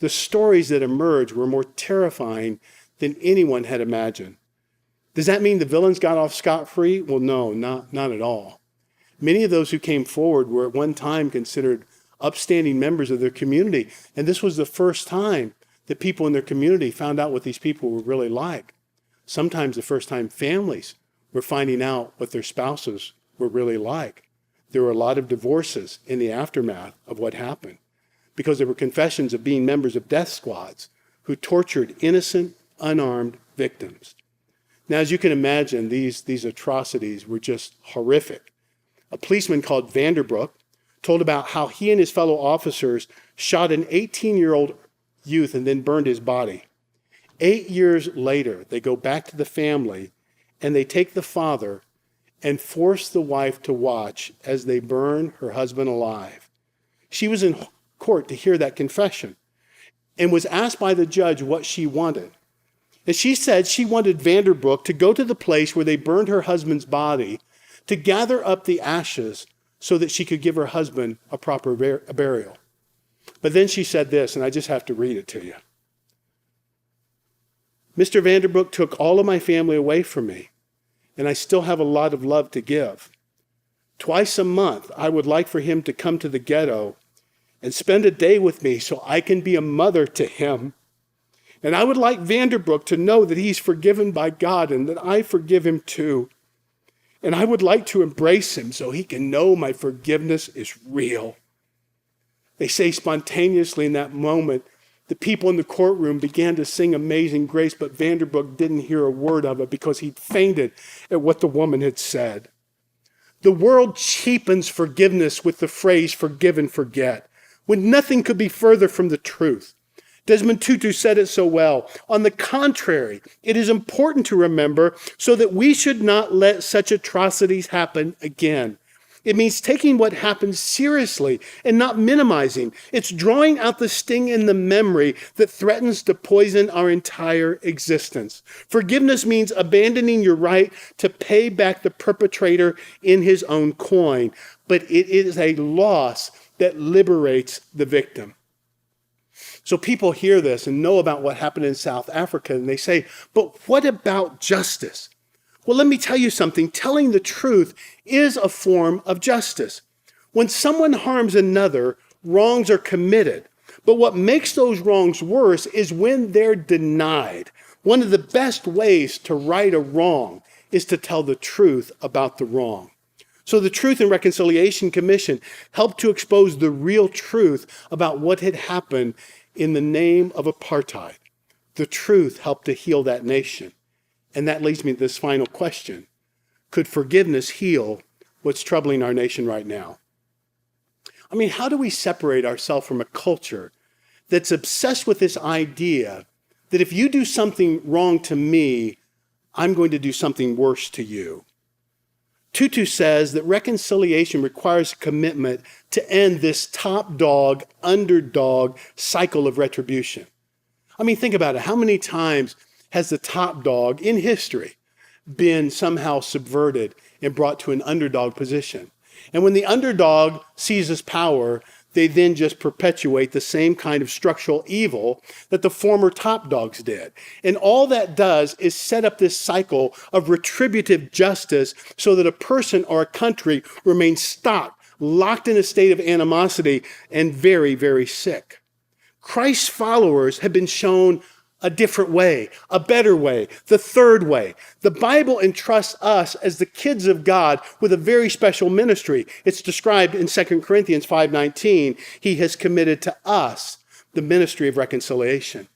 The stories that emerged were more terrifying than anyone had imagined. Does that mean the villains got off scot-free? Well, no, not at all. Many of those who came forward were at one time considered upstanding members of their community. And this was the first time that people in their community found out what these people were really like. Sometimes the first time families were finding out what their spouses were really like. There were a lot of divorces in the aftermath of what happened because there were confessions of being members of death squads who tortured innocent, unarmed victims. Now, as you can imagine, these atrocities were just horrific. A policeman called Vanderbrook told about how he and his fellow officers shot an 18-year-old youth and then burned his body. 8 years later, they go back to the family and they take the father and force the wife to watch as they burn her husband alive. She was in court to hear that confession and was asked by the judge what she wanted. And she said she wanted Vanderbrook to go to the place where they burned her husband's body to gather up the ashes so that she could give her husband a proper burial. But then she said this, and I just have to read it to you. Mr. Vanderbrook took all of my family away from me, and I still have a lot of love to give. Twice a month, I would like for him to come to the ghetto and spend a day with me so I can be a mother to him. And I would like Vanderbrook to know that he's forgiven by God and that I forgive him too. And I would like to embrace him so he can know my forgiveness is real. They say spontaneously in that moment, the people in the courtroom began to sing Amazing Grace, but Vanderbrook didn't hear a word of it because he'd fainted at what the woman had said. The world cheapens forgiveness with the phrase forgive and forget, when nothing could be further from the truth. Desmond Tutu said it so well. On the contrary, it is important to remember so that we should not let such atrocities happen again. It means taking what happened seriously and not minimizing. It's drawing out the sting in the memory that threatens to poison our entire existence. Forgiveness means abandoning your right to pay back the perpetrator in his own coin, but it is a loss that liberates the victim. So people hear this and know about what happened in South Africa, and they say, but what about justice? Well, let me tell you something. Telling the truth is a form of justice. When someone harms another, wrongs are committed. But what makes those wrongs worse is when they're denied. One of the best ways to right a wrong is to tell the truth about the wrong. So the Truth and Reconciliation Commission helped to expose the real truth about what had happened in the name of apartheid. The truth helped to heal that nation. And that leads me to this final question. Could forgiveness heal what's troubling our nation right now? I mean, how do we separate ourselves from a culture that's obsessed with this idea that if you do something wrong to me, I'm going to do something worse to you? Tutu says that reconciliation requires a commitment to end this top dog, underdog cycle of retribution. I mean, think about it. How many times has the top dog in history been somehow subverted and brought to an underdog position? And when the underdog seizes power, they then just perpetuate the same kind of structural evil that the former top dogs did. And all that does is set up this cycle of retributive justice so that a person or a country remains stuck, locked in a state of animosity and very, very sick. Christ's followers have been shown a different way, a better way, the third way. The Bible entrusts us as the kids of God with a very special ministry. It's described in 2 Corinthians 5:19. He has committed to us the ministry of reconciliation.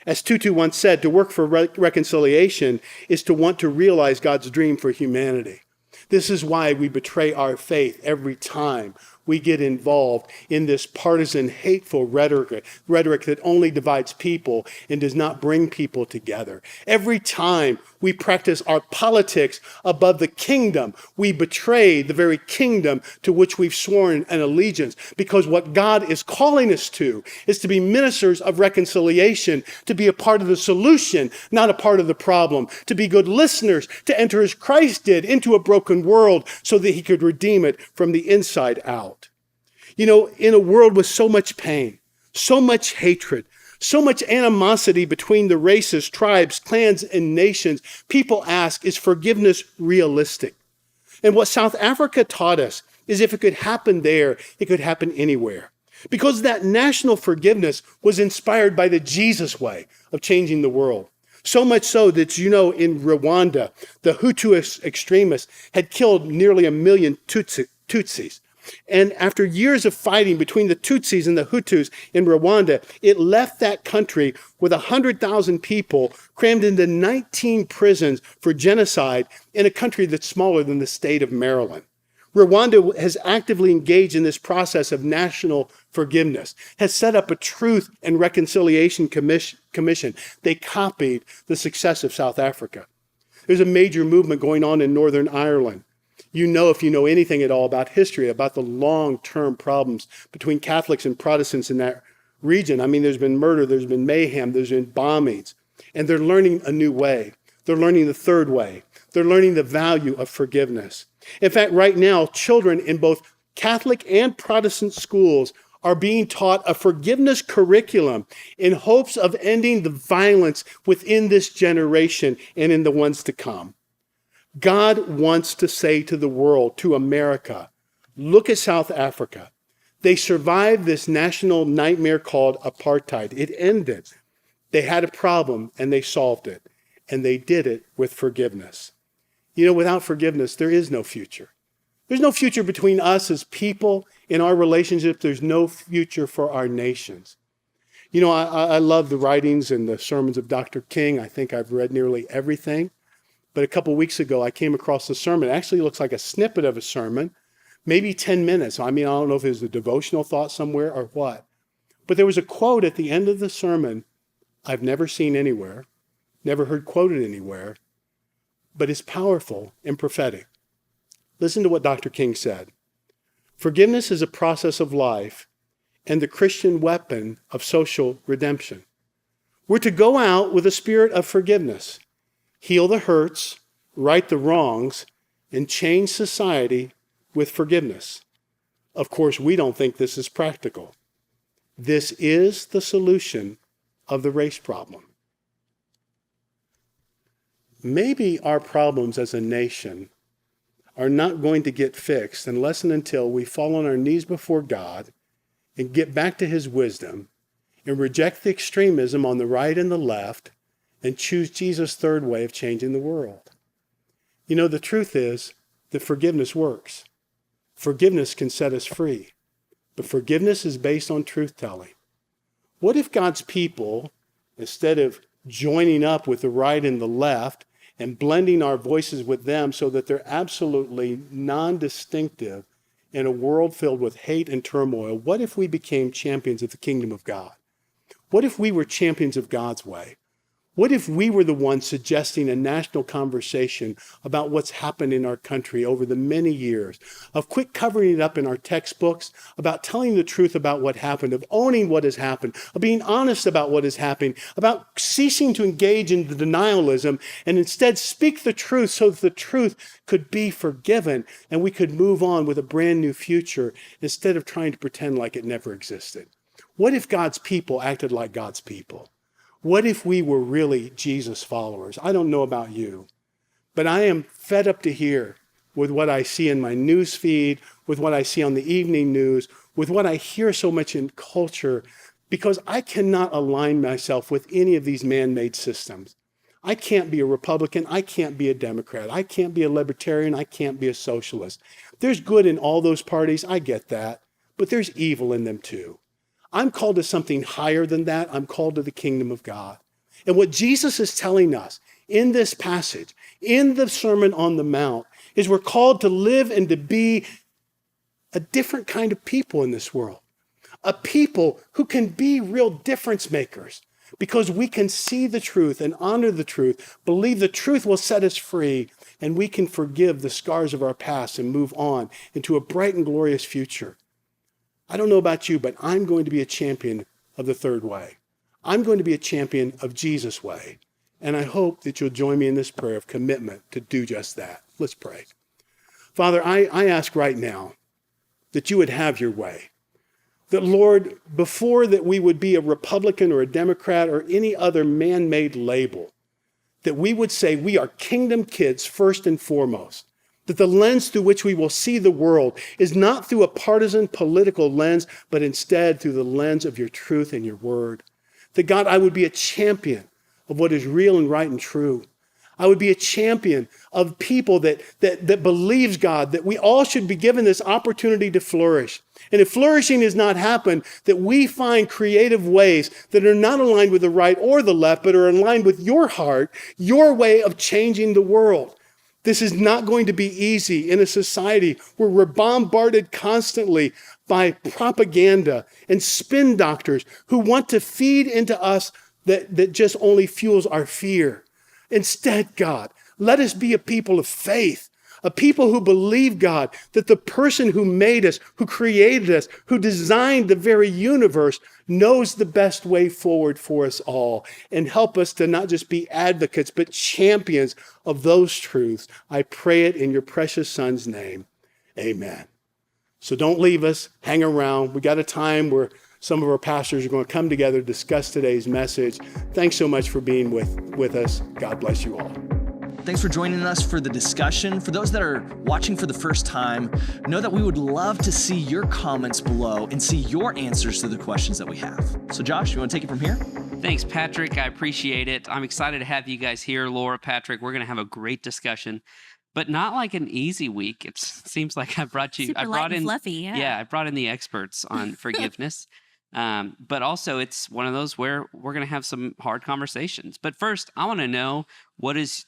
As Tutu once said, to work for reconciliation is to want to realize God's dream for humanity. This is why we betray our faith every time we get involved in this partisan, hateful rhetoric that only divides people and does not bring people together. Every time we practice our politics above the kingdom, we betray the very kingdom to which we've sworn an allegiance, because what God is calling us to is to be ministers of reconciliation, to be a part of the solution, not a part of the problem, to be good listeners, to enter as Christ did into a broken world so that he could redeem it from the inside out. You know, in a world with so much pain, so much hatred, so much animosity between the races, tribes, clans, and nations, people ask, is forgiveness realistic? And what South Africa taught us is if it could happen there, it could happen anywhere. Because that national forgiveness was inspired by the Jesus way of changing the world. So much so that, in Rwanda, the Hutu extremists had killed nearly 1 million Tutsis. And after years of fighting between the Tutsis and the Hutus in Rwanda, it left that country with 100,000 people crammed into 19 prisons for genocide in a country that's smaller than the state of Maryland. Rwanda has actively engaged in this process of national forgiveness, has set up a Truth and Reconciliation Commission. They copied the success of South Africa. There's a major movement going on in Northern Ireland. If you know anything at all about history, about the long-term problems between Catholics and Protestants in that region. There's been murder, there's been mayhem, there's been bombings, and they're learning a new way. They're learning the third way. They're learning the value of forgiveness. In fact, right now, children in both Catholic and Protestant schools are being taught a forgiveness curriculum in hopes of ending the violence within this generation and in the ones to come. God wants to say to the world, to America, look at South Africa. They survived this national nightmare called apartheid. It ended. They had a problem and they solved it. And they did it with forgiveness. Without forgiveness, there is no future. There's no future between us as people in our relationships. There's no future for our nations. I love the writings and the sermons of Dr. King. I think I've read nearly everything. But a couple weeks ago, I came across a sermon. It actually looks like a snippet of a sermon, maybe 10 minutes. I don't know if it was a devotional thought somewhere or what. But there was a quote at the end of the sermon I've never seen anywhere, never heard quoted anywhere, but it's powerful and prophetic. Listen to what Dr. King said. Forgiveness is a process of life and the Christian weapon of social redemption. We're to go out with a spirit of forgiveness, heal the hurts, right the wrongs, and change society with forgiveness. Of course, we don't think this is practical. This is the solution of the race problem. Maybe our problems as a nation are not going to get fixed unless and until we fall on our knees before God and get back to his wisdom and reject the extremism on the right and the left and choose Jesus' third way of changing the world. The truth is that forgiveness works. Forgiveness can set us free, but forgiveness is based on truth-telling. What if God's people, instead of joining up with the right and the left and blending our voices with them so that they're absolutely non-distinctive in a world filled with hate and turmoil, what if we became champions of the kingdom of God? What if we were champions of God's way? What if we were the ones suggesting a national conversation about what's happened in our country over the many years, of quit covering it up in our textbooks, about telling the truth about what happened, of owning what has happened, of being honest about what is happening, about ceasing to engage in the denialism and instead speak the truth so that the truth could be forgiven and we could move on with a brand new future instead of trying to pretend like it never existed? What if God's people acted like God's people? What if we were really Jesus followers? I don't know about you, but I am fed up to here with what I see in my news feed, with what I see on the evening news, with what I hear so much in culture, because I cannot align myself with any of these man-made systems. I can't be a Republican. I can't be a Democrat. I can't be a libertarian. I can't be a socialist. There's good in all those parties. I get that, but there's evil in them too. I'm called to something higher than that. I'm called to the kingdom of God. And what Jesus is telling us in this passage, in the Sermon on the Mount, is we're called to live and to be a different kind of people in this world. A people who can be real difference makers because we can see the truth and honor the truth, believe the truth will set us free, and we can forgive the scars of our past and move on into a bright and glorious future. I don't know about you, but I'm going to be a champion of the third way. I'm going to be a champion of Jesus' way. And I hope that you'll join me in this prayer of commitment to do just that. Let's pray. Father, I ask right now that you would have your way. That, Lord, before that we would be a Republican or a Democrat or any other man-made label, that we would say we are kingdom kids first and foremost, That the lens through which we will see the world is not through a partisan political lens, but instead through the lens of your truth and your word. That God, I would be a champion of what is real and right and true. I would be a champion of people that believes, God, that we all should be given this opportunity to flourish. And if flourishing has not happened, that we find creative ways that are not aligned with the right or the left, but are aligned with your heart, your way of changing the world. This is not going to be easy in a society where we're bombarded constantly by propaganda and spin doctors who want to feed into us that just only fuels our fear. Instead, God, let us be a people of faith, a people who believe, God, that the person who made us, who created us, who designed the very universe, knows the best way forward for us all, and help us to not just be advocates, but champions of those truths. I pray it in your precious Son's name. Amen. So don't leave us, hang around. We got a time where some of our pastors are going to come together to discuss today's message. Thanks so much for being with us. God bless you all. Thanks for joining us for the discussion. For those that are watching for the first time, know that we would love to see your comments below and see your answers to the questions that we have. So Josh, you want to take it from here? Thanks, Patrick. I appreciate it. I'm excited to have you guys here, Laura, Patrick. We're going to have a great discussion, but not like an easy week. It seems like I brought light and fluffy, yeah. I brought in the experts on forgiveness. But also it's one of those where we're going to have some hard conversations. But first, I want to know what is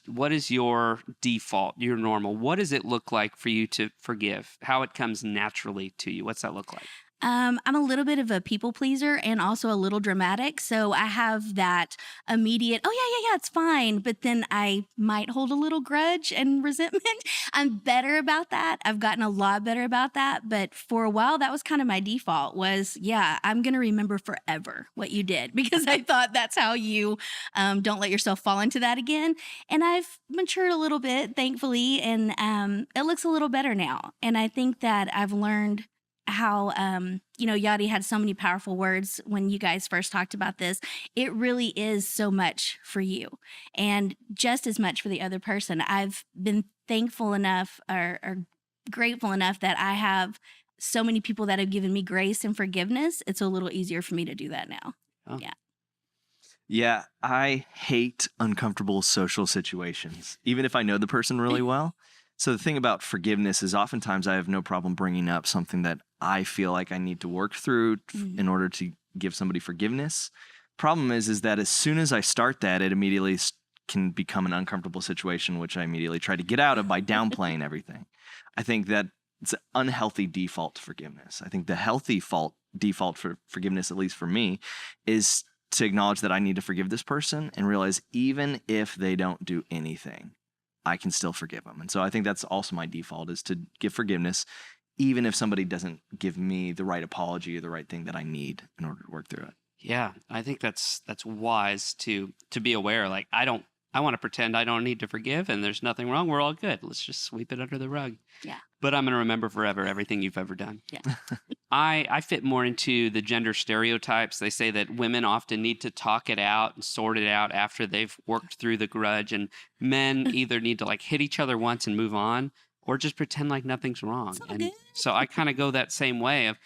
your default, your normal? What does it look like for you to forgive? How it comes naturally to you? What's that look like? I'm a little bit of a people pleaser and also a little dramatic. So I have that immediate, oh, yeah, it's fine. But then I might hold a little grudge and resentment. I'm better about that. I've gotten a lot better about that. But for a while, that was kind of my default was, yeah, I'm going to remember forever what you did because I thought that's how you don't let yourself fall into that again. And I've matured a little bit, thankfully, and it looks a little better now. And I think that I've learned how, Yadi had so many powerful words when you guys first talked about this. It really is so much for you and just as much for the other person. I've been thankful enough or grateful enough that I have so many people that have given me grace and forgiveness. It's a little easier for me to do that now. Oh. Yeah. Yeah, I hate uncomfortable social situations, even if I know the person really well. So the thing about forgiveness is oftentimes I have no problem bringing up something that I feel like I need to work through in order to give somebody forgiveness. Problem is that as soon as I start that, it immediately can become an uncomfortable situation, which I immediately try to get out of by downplaying everything. I think that it's an unhealthy default to forgiveness. I think the healthy default for forgiveness, at least for me, is to acknowledge that I need to forgive this person and realize even if they don't do anything, I can still forgive them. And so I think that's also my default is to give forgiveness, even if somebody doesn't give me the right apology or the right thing that I need in order to work through it. Yeah, I think that's wise to be aware. Like I want to pretend I don't need to forgive and there's nothing wrong. We're all good. Let's just sweep it under the rug. Yeah. But I'm going to remember forever everything you've ever done. Yeah. I fit more into the gender stereotypes. They say that women often need to talk it out and sort it out after they've worked through the grudge, and men either need to like hit each other once and move on or just pretend like nothing's wrong. And so I kind of go that same way of,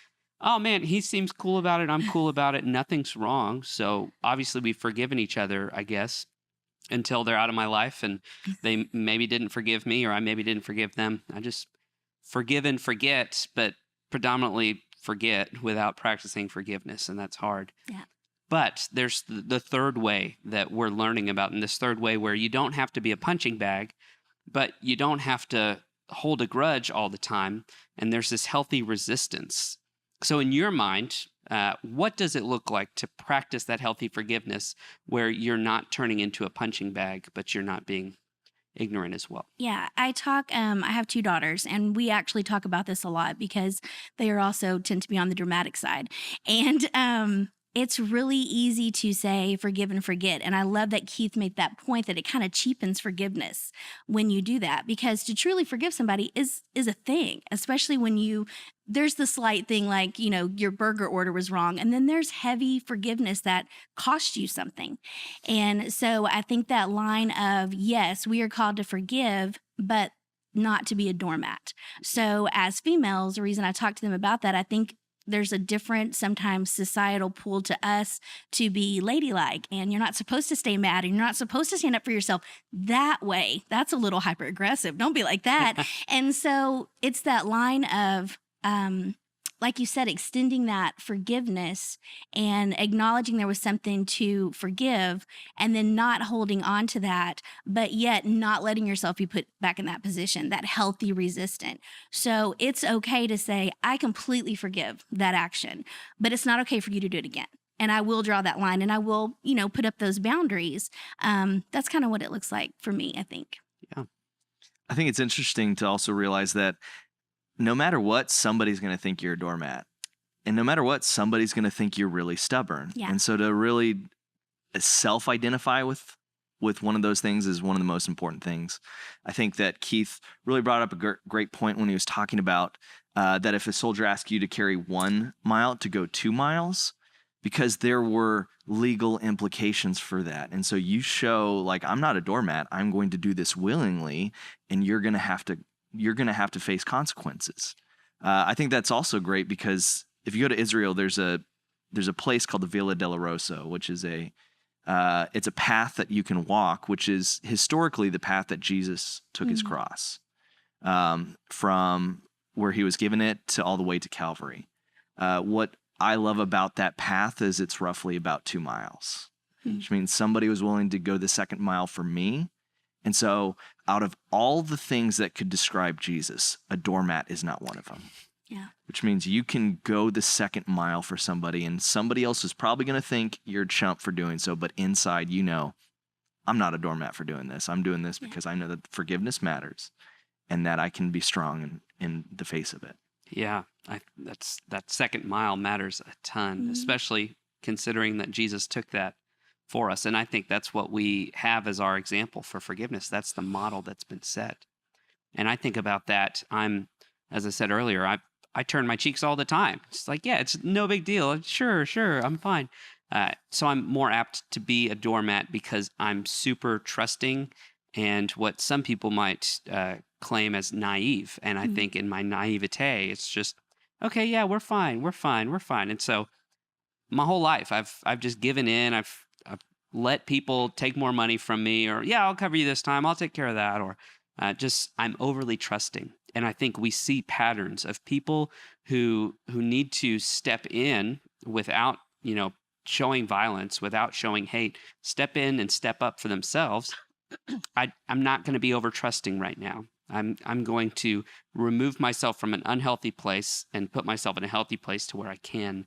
oh man, he seems cool about it. I'm cool about it. Nothing's wrong. So obviously we've forgiven each other, I guess, until they're out of my life and they maybe didn't forgive me or I maybe didn't forgive them. I just forgive and forget, but predominantly forget without practicing forgiveness, and that's hard. Yeah. But there's the third way that we're learning about, and this third way where you don't have to be a punching bag, but you don't have to hold a grudge all the time, and there's this healthy resistance. So in your mind, what does it look like to practice that healthy forgiveness where you're not turning into a punching bag, but you're not being ignorant as well? Yeah, I have 2 daughters, and we actually talk about this a lot because they are also tend to be on the dramatic side. And it's really easy to say forgive and forget. And I love that Keith made that point that it kind of cheapens forgiveness when you do that, because to truly forgive somebody is a thing, especially when there's the slight thing like, your burger order was wrong. And then there's heavy forgiveness that cost you something. And so I think that line of, yes, we are called to forgive, but not to be a doormat. So as females, the reason I talk to them about that, I think there's a different sometimes societal pull to us to be ladylike, and you're not supposed to stay mad, and you're not supposed to stand up for yourself that way. That's a little hyper aggressive. Don't be like that. And so it's that line of, like you said, extending that forgiveness and acknowledging there was something to forgive, and then not holding on to that, but yet not letting yourself be put back in that position, that healthy resistant. So it's okay to say, I completely forgive that action, but it's not okay for you to do it again. And I will draw that line, and I will, put up those boundaries. That's kind of what it looks like for me, I think. Yeah. I think it's interesting to also realize that no matter what, somebody's going to think you're a doormat. And no matter what, somebody's going to think you're really stubborn. Yeah. And so to really self-identify with one of those things is one of the most important things. I think that Keith really brought up a great point when he was talking about that if a soldier asked you to carry 1 mile, to go 2 miles, because there were legal implications for that. And so you show, like, I'm not a doormat. I'm going to do this willingly, and you're going to have to face consequences. I think that's also great because if you go to Israel, there's a place called the Via Dolorosa, which is it's a path that you can walk, which is historically the path that Jesus took his cross, from where he was given it to all the way to Calvary. What I love about that path is it's roughly about 2 miles, which means somebody was willing to go the second mile for me. And so out of all the things that could describe Jesus, a doormat is not one of them. Yeah. Which means you can go the second mile for somebody, and somebody else is probably going to think you're a chump for doing so. But inside, I'm not a doormat for doing this. I'm doing this because I know that forgiveness matters and that I can be strong in the face of it. Yeah, that second mile matters a ton, especially considering that Jesus took that for us. And I think that's what we have as our example for forgiveness. That's the model that's been set. And I think about that. As I said earlier, I turn my cheeks all the time. It's like, yeah, it's no big deal. Sure, I'm fine. So I'm more apt to be a doormat because I'm super trusting and what some people might claim as naive. And I think in my naivete, it's just, okay, yeah, we're fine. And so my whole life, I've just given in. I've let people take more money from me, or, yeah, I'll cover you this time. I'll take care of that. Or I'm overly trusting. And I think we see patterns of people who need to step in without, showing violence, without showing hate, step in and step up for themselves. I'm not going to be over trusting right now. I'm going to remove myself from an unhealthy place and put myself in a healthy place to where I can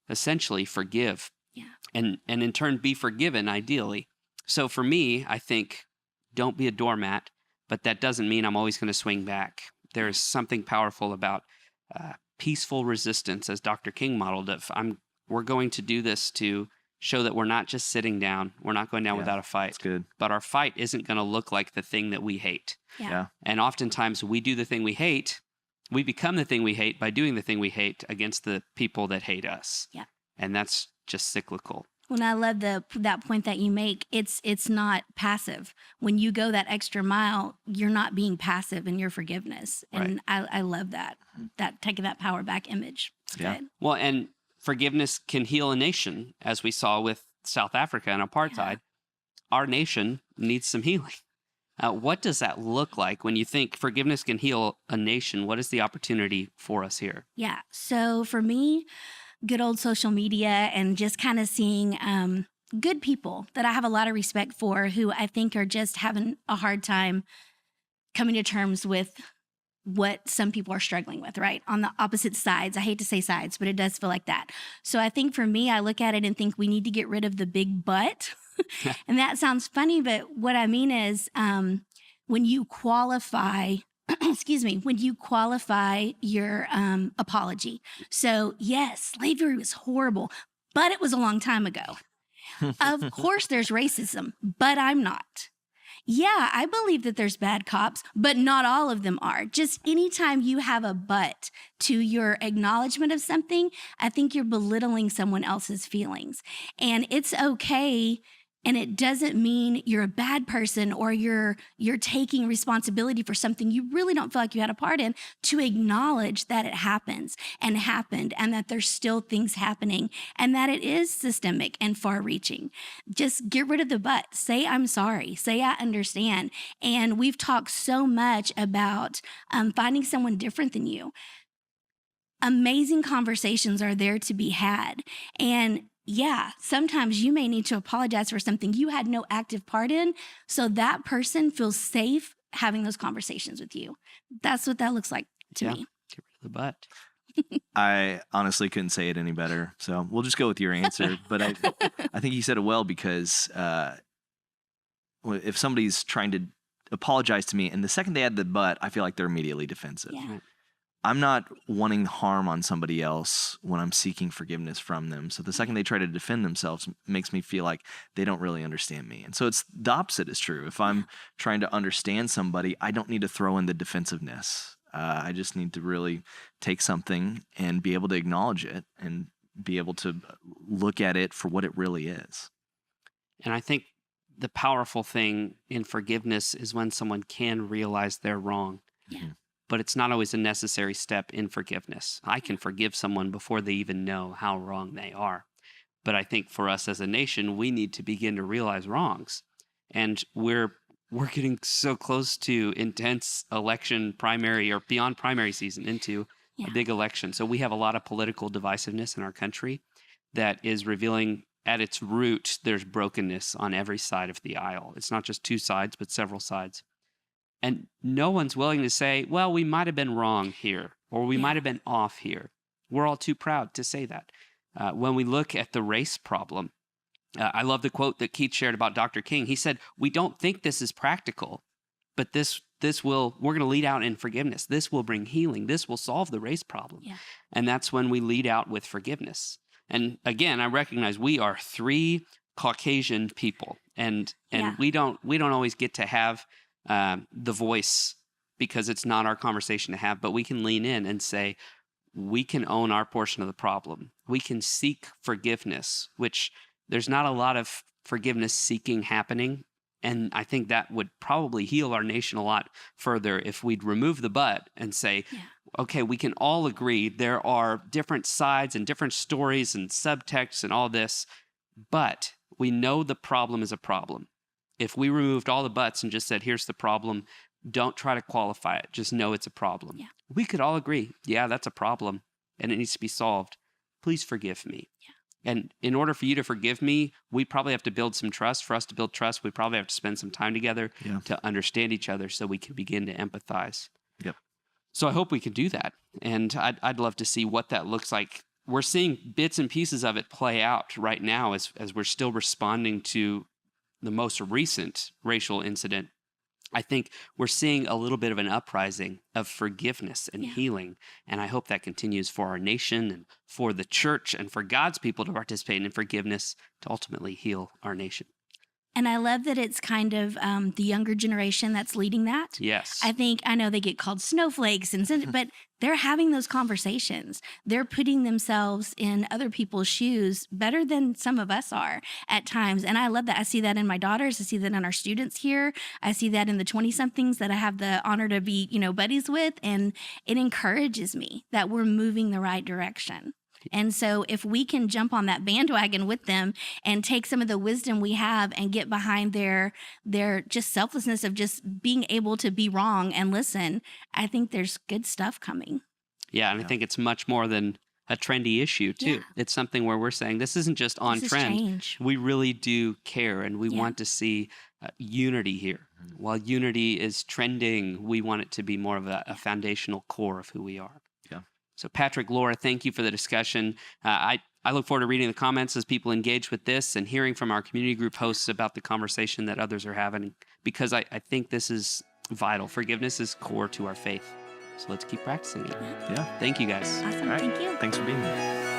essentially forgive. Yeah. And in turn be forgiven, ideally. So for me, I think don't be a doormat, but that doesn't mean I'm always going to swing back. There's something powerful about peaceful resistance, as Dr. King modeled it. We're going to do this to show that we're not just sitting down. We're not going down without a fight. That's good. But our fight isn't going to look like the thing that we hate. Yeah. And oftentimes we do the thing we hate. We become the thing we hate by doing the thing we hate against the people that hate us. Yeah. And that's just cyclical. Well, I love that point that you make. It's not passive. When you go that extra mile, you're not being passive in your forgiveness. And I love that taking that power back image. It's good. Well, and forgiveness can heal a nation, as we saw with South Africa and apartheid. Yeah. Our nation needs some healing. What does that look like when you think forgiveness can heal a nation? What is the opportunity for us here? Yeah. So for me, good old social media and just kind of seeing good people that I have a lot of respect for, who I think are just having a hard time coming to terms with what some people are struggling with, right? On the opposite sides. I hate to say sides, but it does feel like that. So I think for me, I look at it and think we need to get rid of the big but. And that sounds funny, but what I mean is when you qualify when you qualify your apology. So yes, slavery was horrible, but it was a long time ago. Of course there's racism, but I'm not. Yeah, I believe that there's bad cops, but not all of them are. Just anytime you have a but to your acknowledgement of something, I think you're belittling someone else's feelings. And it's okay And it doesn't mean you're a bad person or you're taking responsibility for something you really don't feel like you had a part in, to acknowledge that it happens and happened and that there's still things happening and that it is systemic and far-reaching. Just get rid of the but. Say, I'm sorry. Say, I understand. And we've talked so much about finding someone different than you. Amazing conversations are there to be had. And yeah, sometimes you may need to apologize for something you had no active part in, so that person feels safe having those conversations with you. That's what that looks like to me. Get rid of the butt. I honestly couldn't say it any better. So we'll just go with your answer. But I think you said it well, because if somebody's trying to apologize to me and the second they add the but, I feel like they're immediately defensive. Yeah. I'm not wanting harm on somebody else when I'm seeking forgiveness from them. So the second they try to defend themselves makes me feel like they don't really understand me. And so it's the opposite is true. If I'm trying to understand somebody, I don't need to throw in the defensiveness. I just need to really take something and be able to acknowledge it and be able to look at it for what it really is. And I think the powerful thing in forgiveness is when someone can realize they're wrong. Yeah. But it's not always a necessary step in forgiveness. I can forgive someone before they even know how wrong they are. But I think for us as a nation, we need to begin to realize wrongs. And we're getting so close to intense election primary or beyond primary season into a big election. So we have a lot of political divisiveness in our country that is revealing at its root, there's brokenness on every side of the aisle. It's not just two sides, but several sides. And no one's willing to say, well, we might have been wrong here, or we might have been off here. We're all too proud to say that. When we look at the race problem, I love the quote that Keith shared about Dr. King. He said, we don't think this is practical, but we're going to lead out in forgiveness. This will bring healing. This will solve the race problem. Yeah. And that's when we lead out with forgiveness. And again, I recognize we are 3 Caucasian people, and we don't always get to have the voice because it's not our conversation to have, but we can lean in and say, we can own our portion of the problem. We can seek forgiveness, which there's not a lot of forgiveness seeking happening. And I think that would probably heal our nation a lot further if we'd remove the but and say, okay, we can all agree there are different sides and different stories and subtexts and all this, but we know the problem is a problem. If we removed all the buts and just said, here's the problem, don't try to qualify it. Just know it's a problem. Yeah. We could all agree, that's a problem and it needs to be solved. Please forgive me. Yeah. And in order for you to forgive me, we probably have to build some trust. For us to build trust, we probably have to spend some time together to understand each other so we can begin to empathize. Yep. So I hope we can do that. And I'd love to see what that looks like. We're seeing bits and pieces of it play out right now as we're still responding to the most recent racial incident. I think we're seeing a little bit of an uprising of forgiveness and healing. And I hope that continues for our nation and for the church and for God's people to participate in forgiveness to ultimately heal our nation. And I love that it's kind of the younger generation that's leading that. Yes. I know they get called snowflakes, but they're having those conversations. They're putting themselves in other people's shoes better than some of us are at times. And I love that. I see that in my daughters. I see that in our students here. I see that in the 20-somethings that I have the honor to be, buddies with. And it encourages me that we're moving the right direction. And so if we can jump on that bandwagon with them and take some of the wisdom we have and get behind their just selflessness of just being able to be wrong and listen, I think there's good stuff coming. Yeah, and I think it's much more than a trendy issue too. Yeah. It's something where we're saying this isn't just on trend. Change. We really do care, and we want to see unity here. While unity is trending, we want it to be more of a foundational core of who we are. So Patrick, Laura, thank you for the discussion. I look forward to reading the comments as people engage with this and hearing from our community group hosts about the conversation that others are having, because I think this is vital. Forgiveness is core to our faith. So let's keep practicing it. Yeah. Thank you, guys. Awesome. All right. Thank you. Thanks for being here.